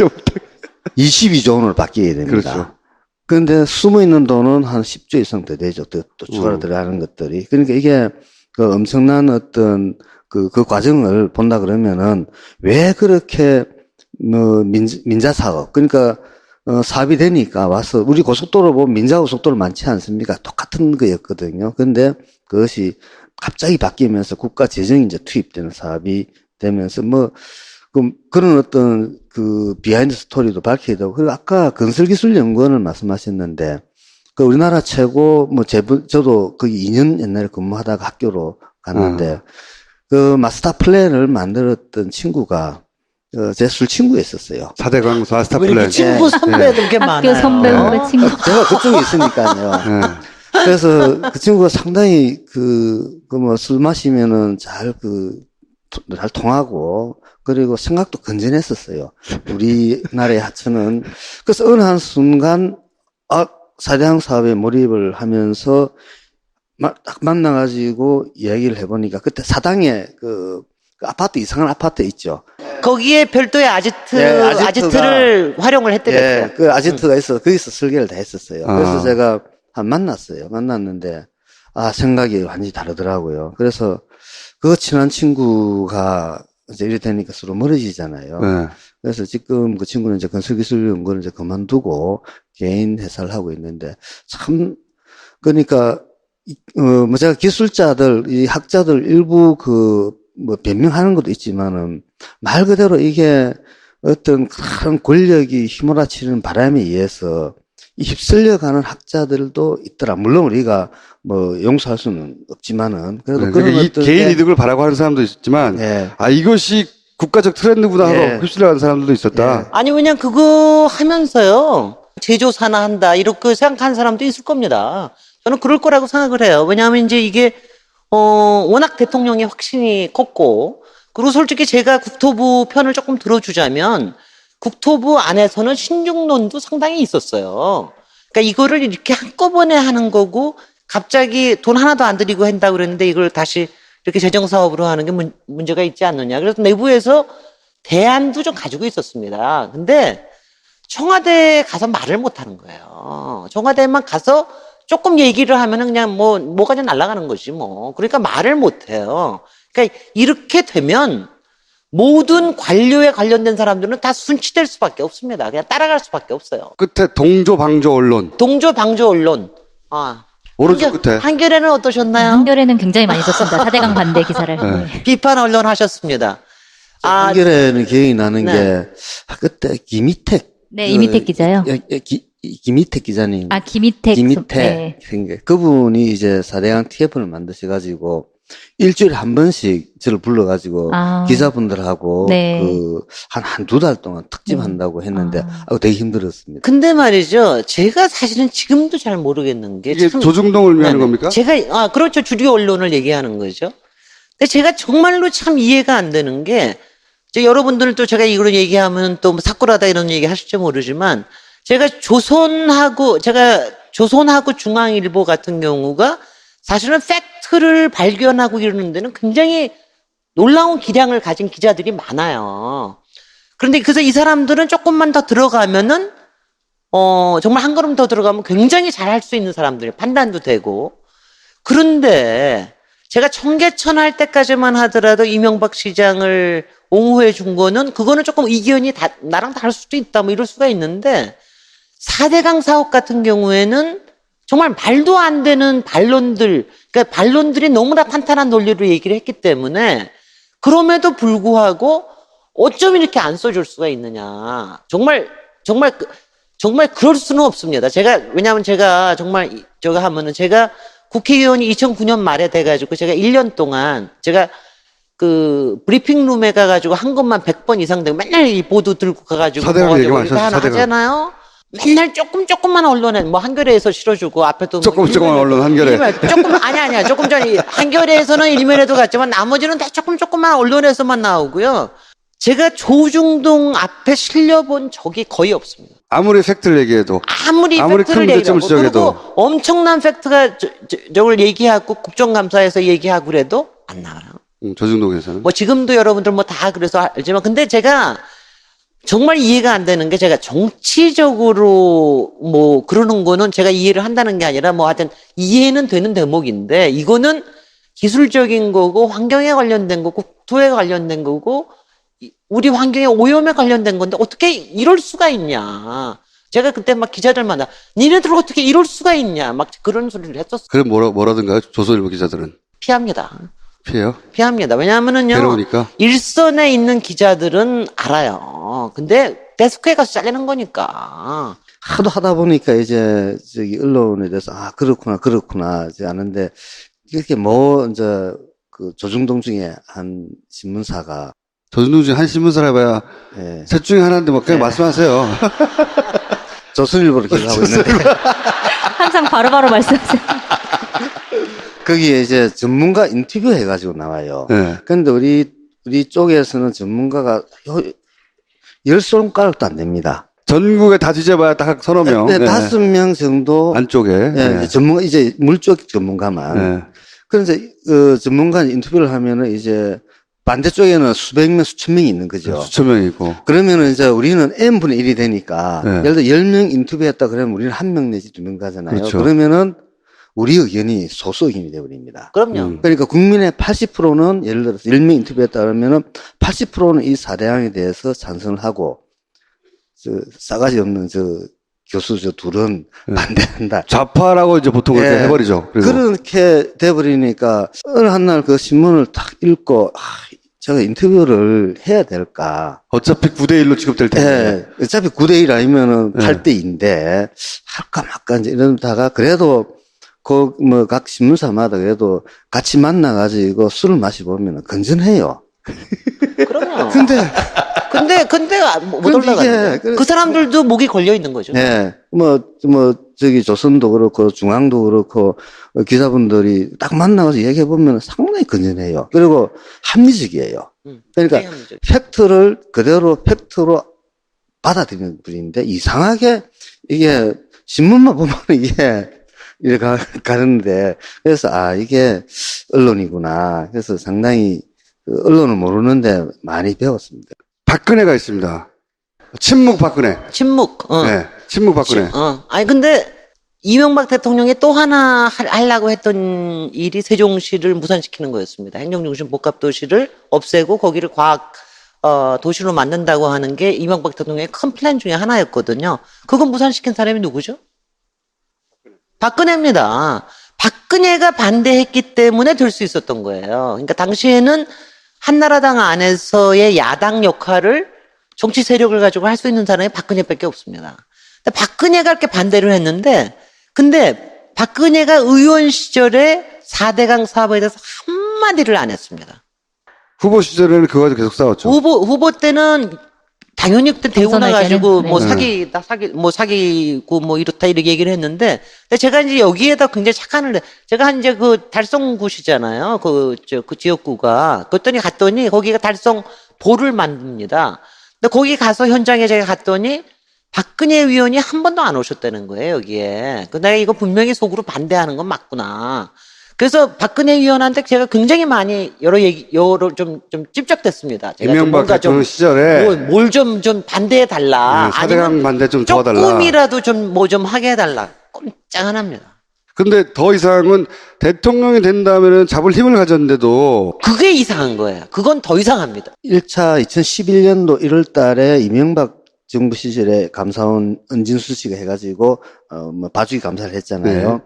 22조 원으로 바뀌게 됩니다. 그렇죠. 그런데 숨어 있는 돈은 한 10조 이상 더 되죠. 또 추가로 들어가는 것들이. 그러니까 이게 그 엄청난 어떤 그 과정을 본다 그러면은 왜 그렇게 뭐 민자 사업 그러니까 사업이 되니까 와서 우리 고속도로 보면 민자 고속도로 많지 않습니까? 똑같은 거였거든요. 그런데 그것이 갑자기 바뀌면서 국가 재정이 이제 투입되는 사업이 되면서 그런 어떤 그 비하인드 스토리도 밝히게 되고, 그리고 아까 건설기술연구원을 말씀하셨는데, 그 우리나라 최고, 저도 그 2년 옛날에 근무하다가 학교로 갔는데, 그 마스터 플랜을 만들었던 친구가, 제 술 친구였었어요. 4대강 마스터 왜 플랜. 이렇게 친구 선배들 게 많아요. 학교 선배, 후배, 친구. 제가 그쪽에 있으니까요. 그래서 그 친구가 상당히 술 마시면은 잘 통하고, 그리고 생각도 건전했었어요. 우리나라의 하천은. 그래서 어느 한 순간, 4대강 사업에 몰입을 하면서, 딱 만나가지고 이야기를 해보니까, 그때 사당에 그 아파트, 이상한 아파트 있죠. 거기에 별도의 아지트, 네, 아지트를 활용을 했더랬어요. 네, 그 아지트가 있어서 거기서 설계를 다 했었어요. 그래서 제가 만났어요. 만났는데, 생각이 완전히 다르더라고요. 그래서 그 친한 친구가 이제 이래 되니까 서로 멀어지잖아요. 네. 그래서 지금 그 친구는 이제 건설기술연구원을 이제 그만두고 개인 회사를 하고 있는데 참, 그러니까, 제가 기술자들, 이 학자들 일부 변명하는 것도 있지만은 말 그대로 이게 어떤 큰 권력이 휘몰아치는 바람에 의해서 휩쓸려가는 학자들도 있더라. 물론 우리가 뭐 용서할 수는 없지만은 그래도 그런 그러니까 이 것들 개인 이득을 바라고 하는 사람도 있지만 예. 이것이 국가적 트렌드구나 하고 예. 휩쓸려가는 사람들도 있었다. 아니 그냥 그거 하면서요 제조사나 한다 이렇게 생각하는 사람도 있을 겁니다. 저는 그럴 거라고 생각을 해요. 왜냐하면 이제 이게 워낙 대통령의 확신이 컸고 그리고 솔직히 제가 국토부 편을 조금 들어주자면 국토부 안에서는 신중론도 상당히 있었어요. 그러니까 이거를 이렇게 한꺼번에 하는 거고 갑자기 돈 하나도 안 들이고 한다고 그랬는데 이걸 다시 이렇게 재정사업으로 하는 게 문제가 있지 않느냐. 그래서 내부에서 대안도 좀 가지고 있었습니다. 근데 청와대에 가서 말을 못 하는 거예요. 청와대에만 가서 조금 얘기를 하면은 그냥 뭐가 좀 날아가는 거지 뭐. 그러니까 말을 못 해요. 그러니까 이렇게 되면 모든 관료에 관련된 사람들은 다 순치될 수밖에 없습니다. 그냥 따라갈 수밖에 없어요. 끝에 동조 방조 언론 동조 방조 언론. 오른쪽 끝에 한겨레는 어떠셨나요? 한겨레는 굉장히 많이 썼습니다. 4대강 반대 기사를. 네. 비판 언론 하셨습니다. 한겨레는 기억이 나는 네. 게 그때 김희택 네, 이미택 기자요. 김희택 기자님 김희택. 네. 그분이 이제 4대강 TF를 만드셔가지고 일주일에 한 번씩 저를 불러가지고 기자분들하고 네. 한두 달 동안 특집한다고 했는데 되게 힘들었습니다. 근데 말이죠. 제가 사실은 지금도 잘 모르겠는 게 이게 참- 조중동을 의미하는 네네. 겁니까? 제가 그렇죠. 주류 언론을 얘기하는 거죠. 근데 제가 정말로 참 이해가 안 되는 게 여러분들은 또 제가 이걸 얘기하면 또 사꾸라다 이런 얘기 하실지 모르지만 제가 조선하고 중앙일보 같은 경우가 사실은 팩트를 발견하고 이러는 데는 굉장히 놀라운 기량을 가진 기자들이 많아요. 그런데 그래서 이 사람들은 조금만 더 들어가면은 정말 한 걸음 더 들어가면 굉장히 잘할 수 있는 사람들, 판단도 되고. 그런데 제가 청계천 할 때까지만 하더라도 이명박 시장을 옹호해 준 거는 그거는 조금 의견이 나랑 다를 수도 있다 뭐 이럴 수가 있는데 4대강 사업 같은 경우에는 정말 말도 안 되는 반론들, 그러니까 반론들이 너무나 탄탄한 논리로 얘기를 했기 때문에 그럼에도 불구하고 어쩜 이렇게 안 써줄 수가 있느냐. 정말 그럴 수는 없습니다. 왜냐하면 제가 정말 저거 하면은 제가 국회의원이 2009년 말에 돼가지고 제가 1년 동안 제가 그 브리핑룸에 가가지고 한 것만 100번 이상 되고 맨날 이 보도 들고 가가지고 4대강 얘기 많이 이렇게 하나 하셨어요, 4대강. 하잖아요. 맨날 조금만 언론에 한겨레에서 실어주고 앞에도 조금만 언론 한겨레. 아니야 조금 전에 한겨레에서는 일면에도 갔지만 나머지는 다 조금만 언론에서만 나오고요. 제가 조중동 앞에 실려본 적이 거의 없습니다. 아무리 팩트를 얘기해도 아무리 큰 팩트를 문제점을 얘기하고 지적해도. 그리고 엄청난 팩트가 저걸 얘기하고 국정감사에서 얘기하고 그래도 안 나와요. 조중동에서는 지금도 여러분들 다 그래서 알지만 근데 제가 정말 이해가 안 되는 게 제가 정치적으로 그러는 거는 제가 이해를 한다는 게 아니라 하여튼 이해는 되는 대목인데 이거는 기술적인 거고 환경에 관련된 거고 국토에 관련된 거고 우리 환경의 오염에 관련된 건데 어떻게 이럴 수가 있냐. 제가 그때 기자들 만나 니네들 어떻게 이럴 수가 있냐 그런 소리를 했었어요. 그럼 뭐라든가요? 조선일보 기자들은 피합니다. 피해요? 피합니다. 왜냐하면은요. 괴로우니까. 일선에 있는 기자들은 알아요. 근데 데스크에 가서 잘리는 거니까. 하도 하다 보니까 이제 언론에 대해서 그렇구나 이제 아는데 이렇게 그 조중동 중에 한 신문사가 조중동 중에 한 신문사를 해봐야 예, 셋 중에 하나인데 그냥 말씀하세요. 조선일보를 기록하고 있는데 항상 바로바로 말씀하세요. 거기에 이제 전문가 인터뷰 해가지고 나와요. 네. 근데 우리 쪽에서는 전문가가 10손가락도 안 됩니다. 전국에 다 뒤져봐야 딱 서너 명. 네, 5명 정도 안쪽에. 예, 전문가 이제 물쪽 전문가만. 네. 그래서 전문가 인터뷰를 하면은 이제 반대쪽에는 수백 명, 수천 명이 있는 거죠. 수천 명이고. 그러면은 이제 우리는 N분의 1이 되니까, 네. 예를 들어 10명 인터뷰했다 그러면 우리는 1명 내지 2명 가잖아요. 그렇죠. 그러면은 우리 의견이 소수 의견이 되어버립니다. 그럼요. 그러니까 국민의 80%는 예를 들어서 10명 인터뷰했다 그러면은 80%는 이 4대강에 대해서 찬성을 하고, 싸가지 없는 교수 둘은 반대한다. 좌파라고 이제 보통 그렇게 예. 해버리죠. 그리고 그렇게 돼버리니까 어느 한날 그 신문을 딱 읽고 제가 인터뷰를 해야 될까? 어차피 9대1로 취급될 텐데. 예, 어차피 9대1 아니면은 네. 8대2인데, 할까 말까 이제 이러다가, 그래도, 각 신문사마다 그래도 같이 만나가지고 술을 마시보면 건전해요. 그럼요. 근데, 근데 못 근데 올라가요. 이게- 그 사람들도 목이 걸려 있는 거죠. 예, 조선도 그렇고, 중앙도 그렇고, 기자분들이 딱 만나가서 얘기해보면 상당히 건전해요. 그리고 합리적이에요. 그러니까, 굉장히 합리적이에요. 팩트를 그대로 팩트로 받아들이는 분인데, 이상하게 이게, 신문만 보면 이게, 이렇게 가는데, 그래서, 이게 언론이구나. 그래서 상당히, 언론을 모르는데 많이 배웠습니다. 박근혜가 있습니다. 친묵 박근혜. 침묵. 네, 친묵 박근혜. 아니 근데 이명박 대통령이 또 하나 하려고 했던 일이 세종시를 무산시키는 거였습니다. 행정중심 복합도시를 없애고 거기를 과학 도시로 만든다고 하는 게 이명박 대통령의 큰 플랜 중에 하나였거든요. 그건 무산시킨 사람이 누구죠? 박근혜입니다. 박근혜가 반대했기 때문에 될 수 있었던 거예요. 그러니까 당시에는 한나라당 안에서의 야당 역할을 정치 세력을 가지고 할 수 있는 사람이 박근혜밖에 없습니다. 근데 박근혜가 이렇게 반대를 했는데, 근데 박근혜가 의원 시절에 4대강 사업에 대해서 한마디를 안 했습니다. 후보 시절에는 그거 가지고 계속 싸웠죠. 후보 때는 당연히 그때 대우 경선할 나가지고 때는? 뭐 네. 사기고 뭐 이렇다 이렇게 얘기를 했는데, 근데 제가 이제 여기에다 굉장히 착안을 해. 제가 한 이제 그 달성구시잖아요. 그 지역구가. 그랬더니 갔더니 거기가 달성보를 만듭니다. 근데 거기 가서 현장에 제가 갔더니 박근혜 의원이 한 번도 안 오셨다는 거예요, 여기에. 내가 이거 분명히 속으로 반대하는 건 맞구나. 그래서 박근혜 의원한테 제가 굉장히 많이 여러 좀 찝적댔습니다. 제가 이명박 대통령 시절에 뭘 좀 반대해 달라. 네, 4대강 반대 좀 도와달라. 조금이라도 좀 뭐 좀 하게 해달라. 꼼짝안합니다. 근데 더 이상은 대통령이 된다면은 잡을 힘을 가졌는데도 그게 이상한 거예요. 그건 더 이상합니다. 1차 2011년도 1월 달에 이명박 정부 시절에 감사원 은진수 씨가 해가지고, 봐주기 감사를 했잖아요.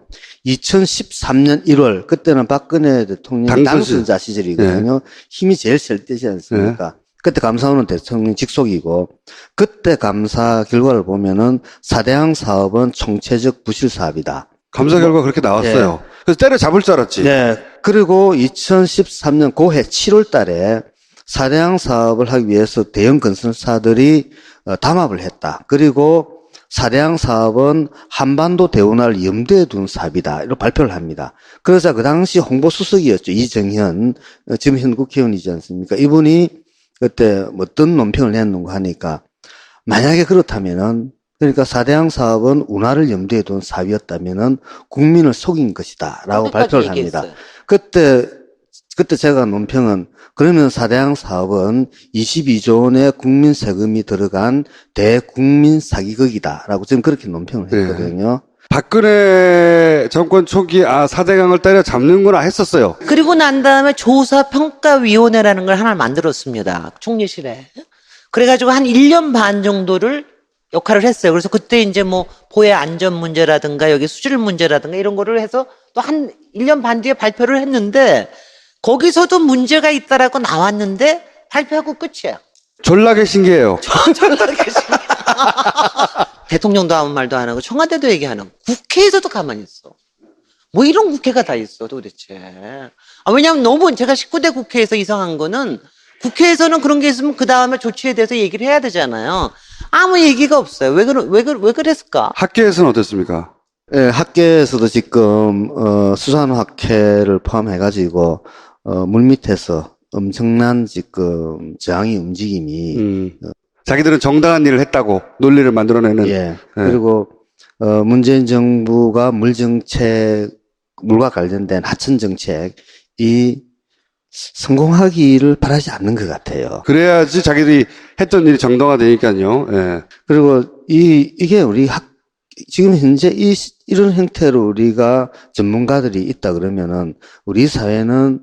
2013년 1월, 그때는 박근혜 대통령 당선자 시절이거든요. 힘이 제일 셀 때지 않습니까? 그때 감사원은 대통령 직속이고, 그때 감사 결과를 보면은 4대강 사업은 총체적 부실 사업이다. 감사 결과 그렇게 나왔어요. 그래서 때려잡을 줄 알았지. 네. 그리고 2013년 고해 7월 달에 4대강 사업을 하기 위해서 대형 건설사들이 담합을 했다. 그리고 4대강 사업은 한반도 대운하를 염두에 둔 사업이다. 이렇게 발표를 합니다. 그러자 그 당시 홍보수석이었죠. 이정현, 지금 현 국회의원이지 않습니까? 이분이 그때 어떤 논평을 냈는가 하니까, 만약에 그렇다면은, 그러니까 4대강 사업은 운하를 염두에 둔 사업이었다면은 국민을 속인 것이다. 라고 발표를 합니다. 그때 제가 논평은, 그러면 4대강 사업은 22조 원의 국민 세금이 들어간 대국민 사기극이다. 라고 지금 그렇게 논평을 했거든요. 박근혜 정권 초기에 4대강을 때려잡는구나 했었어요. 그리고 난 다음에 조사평가위원회라는 걸 하나 만들었습니다. 총리실에. 그래가지고 한 1년 반 정도를 역할을 했어요. 그래서 그때 이제 뭐 보해 안전 문제라든가 여기 수질 문제라든가 이런 거를 해서 또 한 1년 반 뒤에 발표를 했는데, 거기서도 문제가 있다라고 나왔는데 발표하고 끝이에요. 졸라게 신기해요. 대통령도 아무 말도 안 하고 청와대도 얘기 안 하고 국회에서도 가만히 있어. 뭐 이런 국회가 다 있어 도대체. 왜냐하면 너무 제가 19대 국회에서 이상한 거는, 국회에서는 그런 게 있으면 그 다음에 조치에 대해서 얘기를 해야 되잖아요. 아무 얘기가 없어요. 왜 그랬을까? 학계에서는 어땠습니까? 예, 학계에서도 지금, 수산학회를 포함해가지고, 물밑에서 엄청난 지금 저항의 움직임이, 자기들은 정당한 일을 했다고 논리를 만들어내는. 예. 그리고, 문재인 정부가 물과 관련된 하천 정책이 성공하기를 바라지 않는 것 같아요. 그래야지 자기들이 했던 일이 정당화되니까요. 예. 그리고 이게 지금 현재 이런 형태로 우리가 전문가들이 있다 그러면은 우리 사회는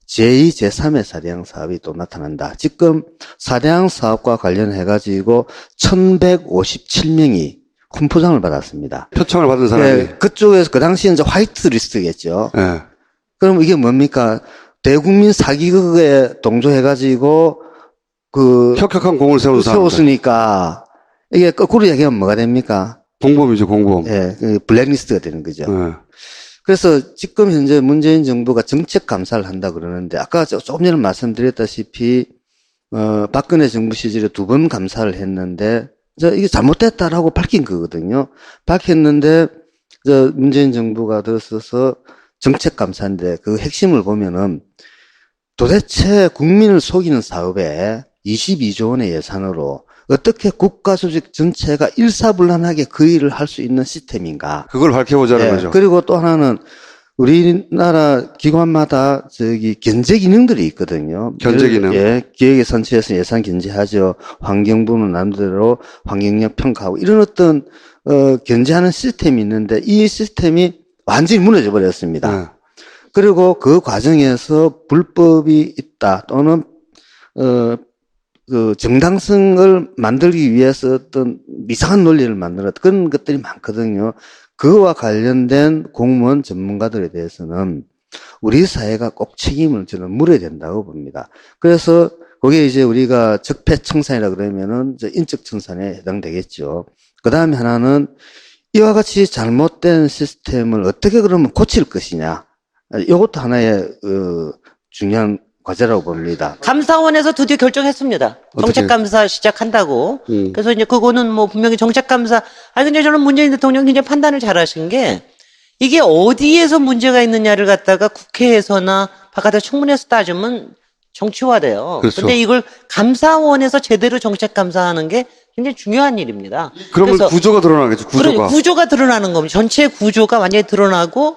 제2, 제3의 4대강 사업이 또 나타난다. 지금 4대강 사업과 관련해가지고 1157명이 훈포장을 받았습니다. 표창을 받은 사람이. 그쪽에서 그 당시에 이제 화이트 리스트겠죠. 예. 그럼 이게 뭡니까? 대국민 사기극에 동조해가지고 혁혁한 공을 세운 사람. 세웠으니까 이게 거꾸로 얘기하면 뭐가 됩니까? 공범이죠, 공범. 예, 블랙리스트가 되는 거죠. 예. 그래서 지금 현재 문재인 정부가 정책 감사를 한다 그러는데 아까 조금 전에 말씀드렸다시피 박근혜 정부 시절에 2번 감사를 했는데 이게 잘못됐다라고 밝힌 거거든요. 밝혔는데 문재인 정부가 들어서서 정책 감사인데 그 핵심을 보면은 도대체 국민을 속이는 사업에 22조 원의 예산으로 어떻게 국가 조직 전체가 일사불란하게 그 일을 할 수 있는 시스템인가? 그걸 밝혀보자는 예, 거죠. 그리고 또 하나는 우리나라 기관마다 견제 기능들이 있거든요. 견제 기능. 예, 기획예산처에서 예산 견제하죠. 환경부는 나름대로 환경력 평가하고 이런 어떤 견제하는 시스템이 있는데 이 시스템이 완전히 무너져 버렸습니다. 예. 그리고 그 과정에서 불법이 있다 또는 그 정당성을 만들기 위해서 어떤 이상한 논리를 만들었다 그런 것들이 많거든요. 그와 관련된 공무원 전문가들에 대해서는 우리 사회가 꼭 책임을 저는 물어야 된다고 봅니다. 그래서 그게 이제 우리가 적폐청산이라 그러면은 이제 인적청산에 해당되겠죠. 그 다음에 하나는 이와 같이 잘못된 시스템을 어떻게 그러면 고칠 것이냐. 이것도 하나의 중요한 과제라고 봅니다. 감사원에서 드디어 결정했습니다. 정책감사 시작한다고. 그래서 이제 그거는 뭐 분명히 정책감사. 근데 저는 문재인 대통령이 굉장히 판단을 잘 하신 게 이게 어디에서 문제가 있느냐를 갖다가 국회에서나 바깥에 청문회에서 따지면 정치화돼요. 그렇죠. 근데 이걸 감사원에서 제대로 정책감사하는 게 굉장히 중요한 일입니다. 그러면 그래서 구조가 드러나겠죠, 구조가. 구조가 드러나는 겁니다. 전체 구조가 완전히 드러나고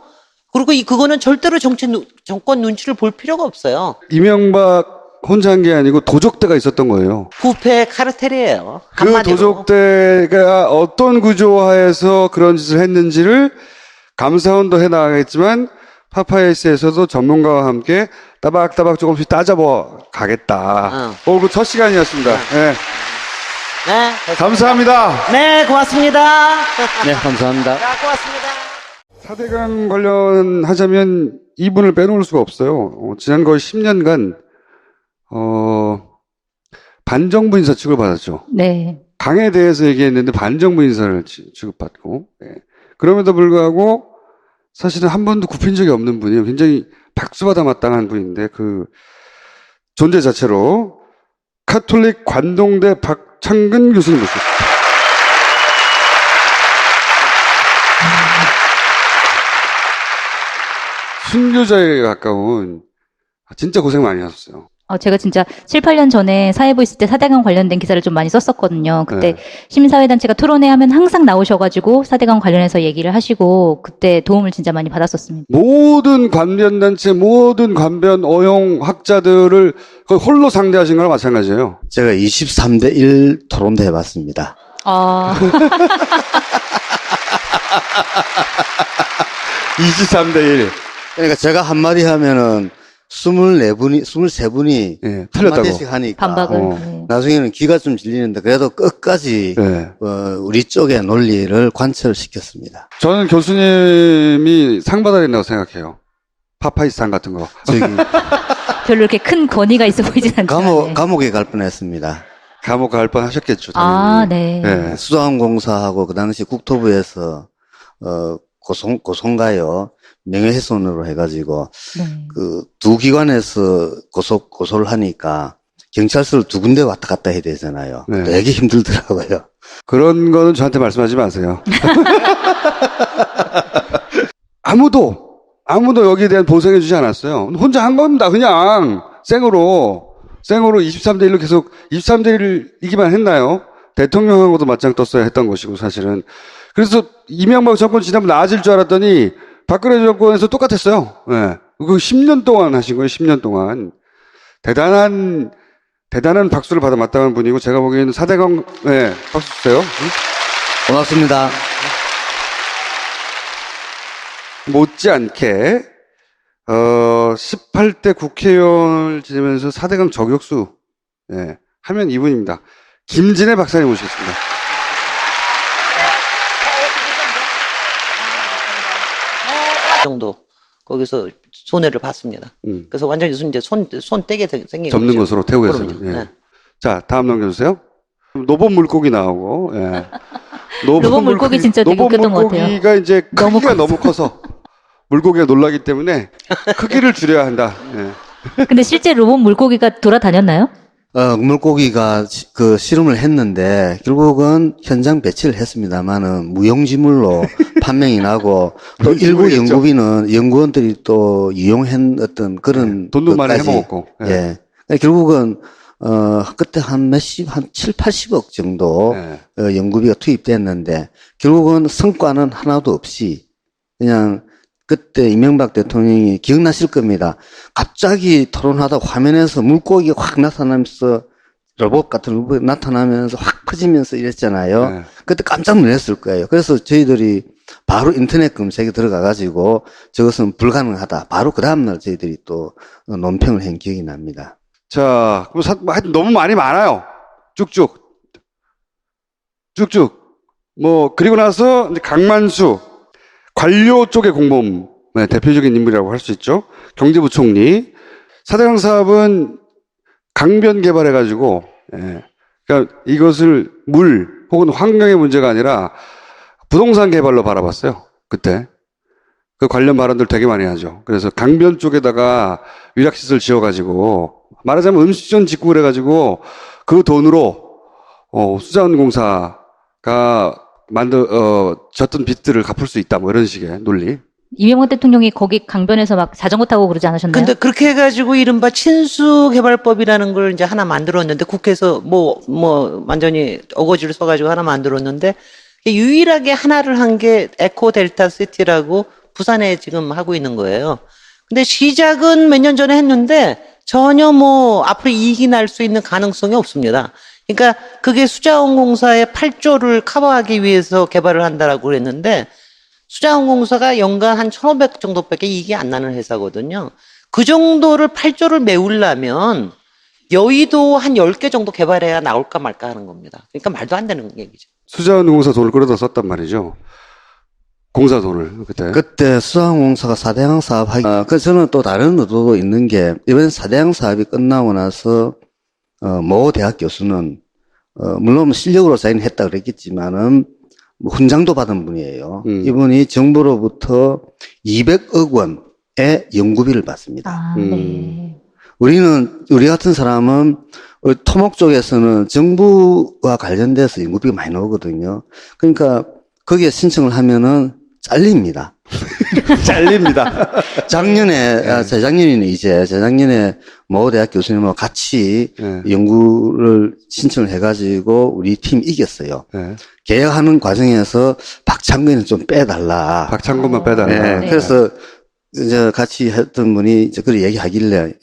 그리고 절대로 정권 눈치를 볼 필요가 없어요. 이명박 혼자 한 게 아니고 도적대가 있었던 거예요. 부패 카르텔이에요. 그 한마디로. 도적대가 어떤 구조화에서 그런 짓을 했는지를 감사원도 해나가겠지만 파파이스에서도 전문가와 함께 따박따박 조금씩 따져보 가겠다. 오늘 첫 시간이었습니다. 네. 네, 됐습니다. 감사합니다. 네, 고맙습니다. 네, 감사합니다. 자, 고맙습니다. 4대강 관련하자면 이분을 빼놓을 수가 없어요. 지난 거의 10년간 반정부 인사 취급받았죠. 네. 강에 대해서 얘기했는데 반정부 인사를 취급받고 그럼에도 불구하고 사실은 한 번도 굽힌 적이 없는 분이에요. 굉장히 박수받아 마땅한 분인데 그 존재 자체로 카톨릭 관동대 박창근 교수님 모셨습니다. 순교자에 가까운 진짜 고생 많이 하셨어요. 제가 진짜 7, 8년 전에 사회부 있을 때 4대강 관련된 기사를 좀 많이 썼었거든요. 그때 네. 시민사회단체가 토론회 하면 항상 나오셔가지고 4대강 관련해서 얘기를 하시고 그때 도움을 진짜 많이 받았었습니다. 모든 관변단체, 모든 관변 어용 학자들을 거의 홀로 상대하신 거랑 마찬가지예요. 제가 23대 1 토론도 해봤습니다. 23대 1. 그러니까 제가 한마디 하면은 23분이 예, 틀렸다고. 한마디씩 하니까 반박을. 어. 나중에는 귀가 좀 질리는데 그래도 끝까지 네. 우리 쪽의 논리를 관철시켰습니다. 저는 교수님이 상 받아야 된다고 생각해요. 파파이스 상 같은 거. 저기 별로 이렇게 큰 권위가 있어 보이진 않지만. 네. 감옥에 갈 뻔했습니다. 감옥 갈 뻔 하셨겠죠. 당연히. 네. 수도항공사하고 그 당시 국토부에서 고소인가요? 명예훼손으로 해가지고 네. 그 두 기관에서 고소를 하니까 경찰서를 2군데 왔다 갔다 해야 되잖아요. 네. 되게 힘들더라고요. 그런 거는 저한테 말씀하지 마세요. 아무도 여기에 대한 보상해 주지 않았어요. 혼자 한 겁니다. 그냥 생으로 23대 1로 계속 23대 1을 이기만 했나요? 대통령하고도 맞짱 떴어야 했던 것이고 사실은. 그래서 이명박 정권 지나면 나아질 줄 알았더니 박근혜 정권에서 똑같았어요. 예. 그 10년 동안 하신 거예요. 10년 동안. 대단한 박수를 받아 마땅한 분이고 제가 보기에는 4대강 박수 주세요. 고맙습니다. 못지않게 18대 국회의원을 지내면서 4대강 저격수 하면 이분입니다. 김진애 박사님 모시겠습니다. 정도. 거기서 손해를 봤습니다. 그래서 완전히 이제 손 떼게 생긴 접는 거죠. 것으로 태국에서는. 그럼요. 예. 네. 자, 다음 넘겨주세요. 노본 물고기 나오고, 예. 로봇 물고기 진짜 되게 노본 웃겼던 것 같아요. 물고기가 이제 크기가 너무 커서 물고기가 놀라기 때문에 크기를 줄여야 한다. 예. 근데 실제 로봇 물고기가 돌아다녔나요? 물고기가 그 실험을 했는데 결국은 현장 배치를 했습니다만은 무용지물로 판명이 나고 또 일부 모르겠죠. 연구원들이 또 이용했던 그런 돈도 많이 것까지. 해먹었고. 예. 예. 그러니까 결국은 그때 한 7, 80억 정도 예. 연구비가 투입됐는데 결국은 성과는 하나도 없이 그냥 그때 이명박 대통령이 기억나실 겁니다. 갑자기 토론하다 화면에서 물고기가 확 나타나면서 로봇 같은 로봇이 나타나면서 확 퍼지면서 이랬잖아요. 네. 그때 깜짝 놀랐을 거예요. 그래서 저희들이 바로 인터넷 검색에 들어가 가지고 저것은 불가능하다. 바로 그 다음날 저희들이 또 논평을 한 기억이 납니다. 자, 그럼 하여튼 너무 말이 많아요. 쭉쭉. 그리고 나서 이제 강만수. 관료 쪽의 공범, 네, 대표적인 인물이라고 할 수 있죠. 경제부총리. 4대강 사업은 강변 개발해가지고, 예. 그러니까 이것을 물 혹은 환경의 문제가 아니라 부동산 개발로 바라봤어요. 그때. 그 관련 발언들 되게 많이 하죠. 그래서 강변 쪽에다가 위락시설 지어가지고, 말하자면 음식점 짓고 그래가지고 그 돈으로, 수자원공사가 졌던 빚들을 갚을 수 있다, 뭐 이런 식의 논리. 이명박 대통령이 거기 강변에서 막 자전거 타고 그러지 않으셨나요? 근데 그렇게 해가지고 이른바 친수개발법이라는 걸 이제 하나 만들었는데 국회에서 완전히 어거지를 써가지고 하나 만들었는데 유일하게 하나를 한 게 에코 델타 시티라고 부산에 지금 하고 있는 거예요. 근데 시작은 몇 년 전에 했는데 전혀 앞으로 이익이 날 수 있는 가능성이 없습니다. 그러니까 그게 수자원공사의 8조를 커버하기 위해서 개발을 한다라고 그랬는데 수자원공사가 연간 한 1,500 정도밖에 이익이 안 나는 회사거든요. 그 정도를 8조를 메우려면 여의도 한 10개 정도 개발해야 나올까 말까 하는 겁니다. 그러니까 말도 안 되는 얘기죠. 수자원공사 돈을 끌어다 썼단 말이죠. 공사 돈을, 그때. 그때 수자원공사가 4대강 사업 그래서 저는 또 다른 의도도 있는 게 이번 4대강 사업이 끝나고 나서 모 대학 교수는 물론 실력으로 자기는 했다 그랬겠지만은 훈장도 받은 분이에요. 이분이 정부로부터 200억 원의 연구비를 받습니다. 아, 네. 우리 같은 사람은 토목 쪽에서는 정부와 관련돼서 연구비가 많이 나오거든요. 그러니까 거기에 신청을 하면은 잘립니다. 잘립니다. 재작년에 모 대학 교수님하고 같이 연구를 신청을 해가지고 우리 팀 이겼어요. 네. 계약하는 과정에서 박창근은 좀 빼달라. 박창근만 빼달라. 네. 그래서 이제 같이 했던 분이 이제 그걸 얘기하길래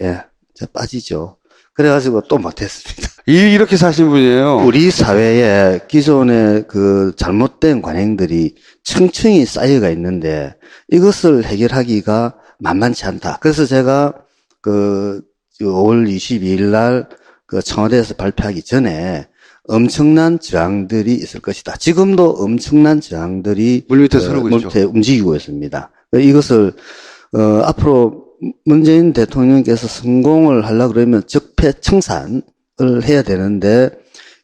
빠지죠. 그래가지고 또 못했습니다. 이렇게 사신 분이에요. 우리 사회에 기존의 그 잘못된 관행들이 층층이 쌓여가 있는데 이것을 해결하기가 만만치 않다. 그래서 제가 5월 22일 날 그 청와대에서 발표하기 전에 엄청난 저항들이 있을 것이다. 지금도 엄청난 저항들이 물밑에 서르고 있죠. 움직이고 있습니다. 이것을 앞으로 문재인 대통령께서 성공을 하려고 그러면 적폐청산을 해야 되는데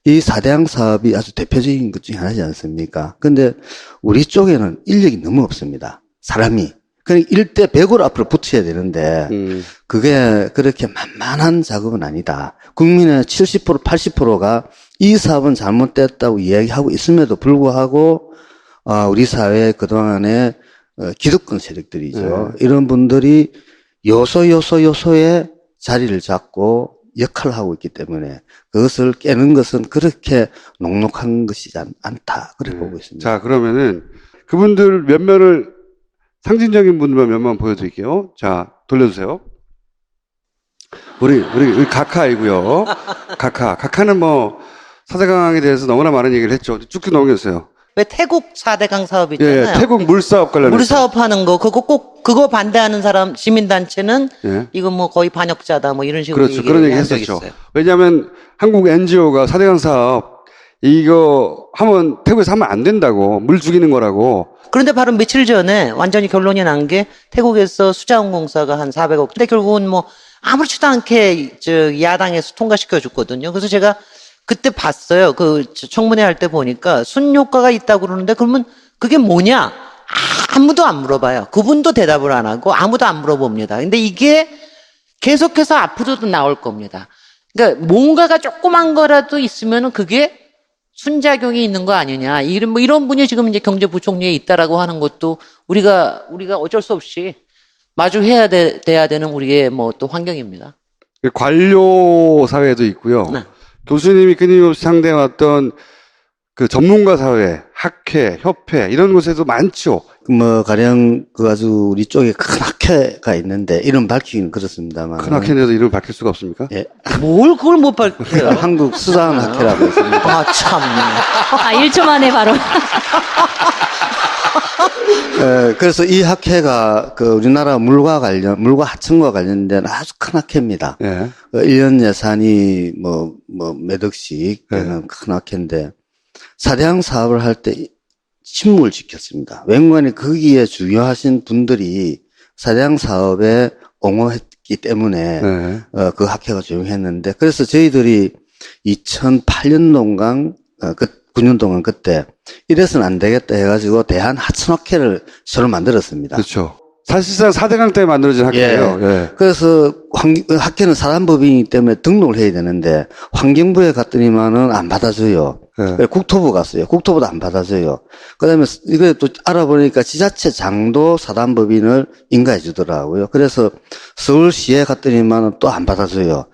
이 4대강 사업이 아주 대표적인 것 중에 하나지 않습니까? 근데 우리 쪽에는 인력이 너무 없습니다. 사람이. 그러니까 1대 100으로 앞으로 붙여야 되는데 그게 그렇게 만만한 작업은 아니다. 국민의 70%, 80%가 이 사업은 잘못됐다고 이야기하고 있음에도 불구하고 우리 사회 그동안에 기득권 세력들이죠. 이런 분들이 요소의 자리를 잡고 역할을 하고 있기 때문에 그것을 깨는 것은 그렇게 녹록한 것이지 않다. 그렇게 보고 있습니다. 자, 그러면은 그분들 몇 면을 상징적인 분들만 몇만 보여드릴게요. 자, 돌려주세요. 우리 각하이고요. 각하는 4대강에 대해서 너무나 많은 얘기를 했죠. 쭉쭉 넘겨주세요. 왜 태국 4대강 사업 있잖아요. 예, 태국 물사업 관련해서. 물사업 하는 거, 그거 반대하는 사람, 시민단체는 이거 거의 반역자다, 이런 식으로. 그렇죠. 그런 얘기 했었죠. 있어요. 왜냐하면 한국 NGO가 4대강 사업 이거 하면 태국에서 하면 안 된다고, 물 죽이는 거라고. 그런데 바로 며칠 전에 완전히 결론이 난 게 태국에서 수자원공사가 한 400억. 근데 결국은 뭐 아무렇지도 않게 야당에서 통과시켜 줬거든요. 그래서 제가 그때 봤어요. 그 청문회 할 때 보니까 순효과가 있다고 그러는데 그러면 그게 뭐냐? 아무도 안 물어봐요. 그분도 대답을 안 하고 아무도 안 물어봅니다. 근데 이게 계속해서 앞으로도 나올 겁니다. 그러니까 뭔가가 조그만 거라도 있으면은 그게 순작용이 있는 거 아니냐. 이런 분이 지금 이제 경제부총리에 있다라고 하는 것도 우리가 어쩔 수 없이 마주해야 돼야 되는 우리의 뭐 또 환경입니다. 관료 사회도 있고요. 네. 교수님이 끊임없이 상대해왔던 그 전문가 사회, 학회, 협회 이런 곳에도 많죠. 뭐 가령 그 아주 우리 쪽에 큰 학회가 있는데 이름 밝히기는 그렇습니다만 큰 학회인데도 이름을 밝힐 수가 없습니까? 예, 뭘 그걸 못 밝혀요? 한국 수산학회라고 있습니다. 아, 참네. 1초 만에 바로. 그래서 이 학회가 그 우리나라 물과 하청과 관련된 아주 큰 학회입니다. 예. 1년 예산이 몇 억씩 되는 네. 큰 학회인데 사대강 사업을 할 때 침묵을 지켰습니다. 외무관이 거기에 중요하신 분들이 사대강 사업에 옹호했기 때문에 네. 그 학회가 조용했는데 그래서 저희들이 2008년 동안 9년 동안 그때 이래서는 안 되겠다 해가지고 대한하천학회를 새로 만들었습니다. 그렇죠. 사실상 4대강 때 만들어진 학회예요. 예. 그래서 학회는 사단법인이기 때문에 등록을 해야 되는데 환경부에 갔더니만은 안 받아줘요. 예. 국토부 갔어요. 국토부도 안 받아줘요. 그다음에 이거 또 알아보니까 지자체장도 사단법인을 인가해 주더라고요. 그래서 서울시에 갔더니만은 또 안 받아줘요.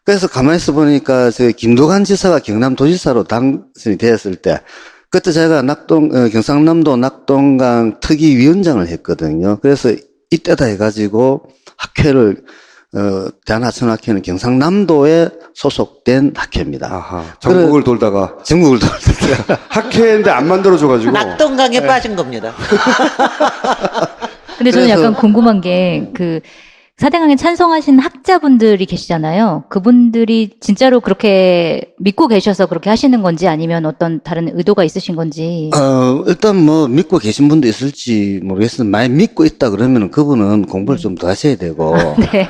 그래서 가만히 있어 보니까 김두관 지사가 경남도지사로 당선이 되었을 때 그때 제가 경상남도 낙동강 특위위원장을 했거든요. 그래서 이때다 해가지고 학회를, 대한하천학회는 경상남도에 소속된 학회입니다. 아하. 전국을 돌다가 전국을 돌다가. 학회인데 안 만들어줘가지고. 낙동강에 빠진 겁니다. 근데 저는 그래서- 약간 궁금한 게, 사대강에 찬성하신 학자분들이 계시잖아요. 그분들이 진짜로 그렇게 믿고 계셔서 그렇게 하시는 건지 아니면 어떤 다른 의도가 있으신 건지. 일단 믿고 계신 분도 있을지 모르겠으나 많이 믿고 있다 그러면 그분은 공부를 좀 더 하셔야 되고. 네.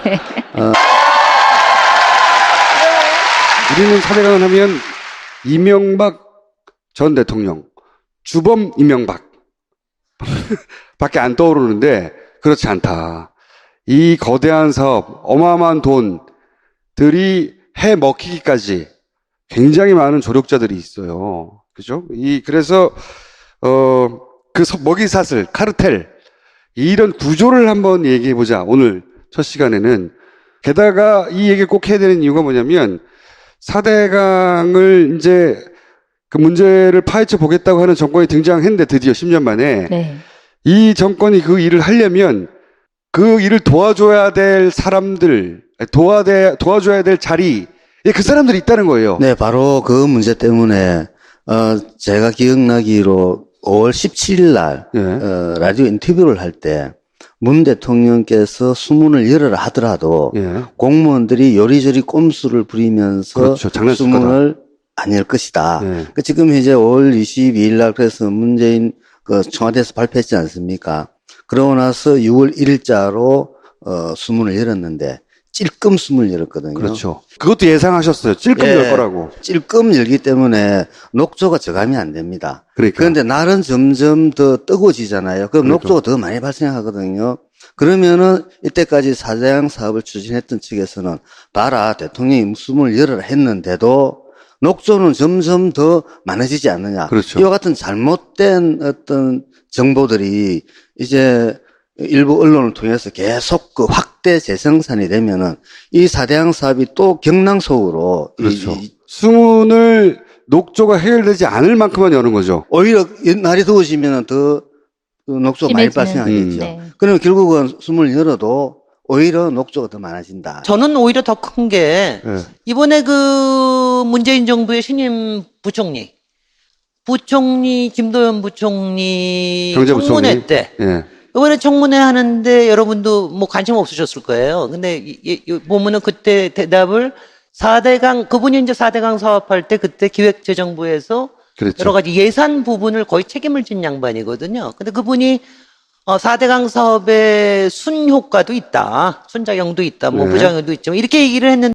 우리는 4대강을 하면 이명박 전 대통령, 주범 이명박 밖에 안 떠오르는데 그렇지 않다. 이 거대한 사업, 어마어마한 돈들이 해 먹히기까지 굉장히 많은 조력자들이 있어요. 그죠? 그래서, 먹이사슬, 카르텔, 이런 구조를 한번 얘기해보자. 오늘 첫 시간에는. 게다가 이 얘기를 꼭 해야 되는 이유가 뭐냐면, 4대강을 이제 그 문제를 파헤쳐 보겠다고 하는 정권이 등장했는데 드디어 10년 만에. 네. 이 정권이 그 일을 하려면 그 일을 도와줘야 될 사람들, 도와줘야 될 자리에 그 사람들이 있다는 거예요. 네, 바로 그 문제 때문에, 제가 기억나기로 5월 17일 날, 예. 라디오 인터뷰를 할 때, 문 대통령께서 수문을 열어라 하더라도, 예. 공무원들이 요리조리 꼼수를 부리면서 그렇죠. 장난칠 수문을 안 열 것이다. 예. 지금 이제 5월 22일 날 그래서 문재인 청와대에서 발표했지 않습니까? 그러고 나서 6월 1일자로 수문을 열었는데 찔끔 수문을 열었거든요. 그렇죠. 그것도 예상하셨어요. 찔끔 예. 열 거라고. 찔끔 열기 때문에 녹조가 저감이 안 됩니다. 그러니까. 그런데 날은 점점 더 뜨거워지잖아요. 그럼 그러니까. 녹조가 더 많이 발생하거든요. 그러면은 이때까지 사대강 사업을 추진했던 측에서는 봐라 대통령이 수문을 열어라 했는데도 녹조는 점점 더 많아지지 않느냐. 그렇죠. 이와 같은 잘못된 어떤 정보들이 이제 일부 언론을 통해서 계속 그 확대 재생산이 되면은 이 사대강 사업이 또 경랑 속으로 그렇죠. 수문을 녹조가 해결되지 않을 만큼만 여는 거죠. 오히려 날이 더워지면은 더 녹조가 많이 심해지는. 발생하겠죠. 네. 그러면 결국은 수문을 열어도 오히려 녹조가 더 많아진다. 저는 오히려 더 큰 게 예. 이번에 그 문재인 정부의 신임 부총리 김도연 부총리 경제부총리. 청문회 때 예. 이번에 청문회 하는데 여러분도 뭐 관심 없으셨을 거예요. 근데 보면은 그때 대답을 4대강, 그분이 이제 4대강 사업할 때 그때 기획재정부에서 그렇죠. 여러 가지 예산 부분을 거의 책임을 진 양반이거든요. 근데 그분이 4대강 사업에 순효과도 있다. 순작용도 있다. 뭐 네. 부작용도 있지만 이렇게 얘기를 했는데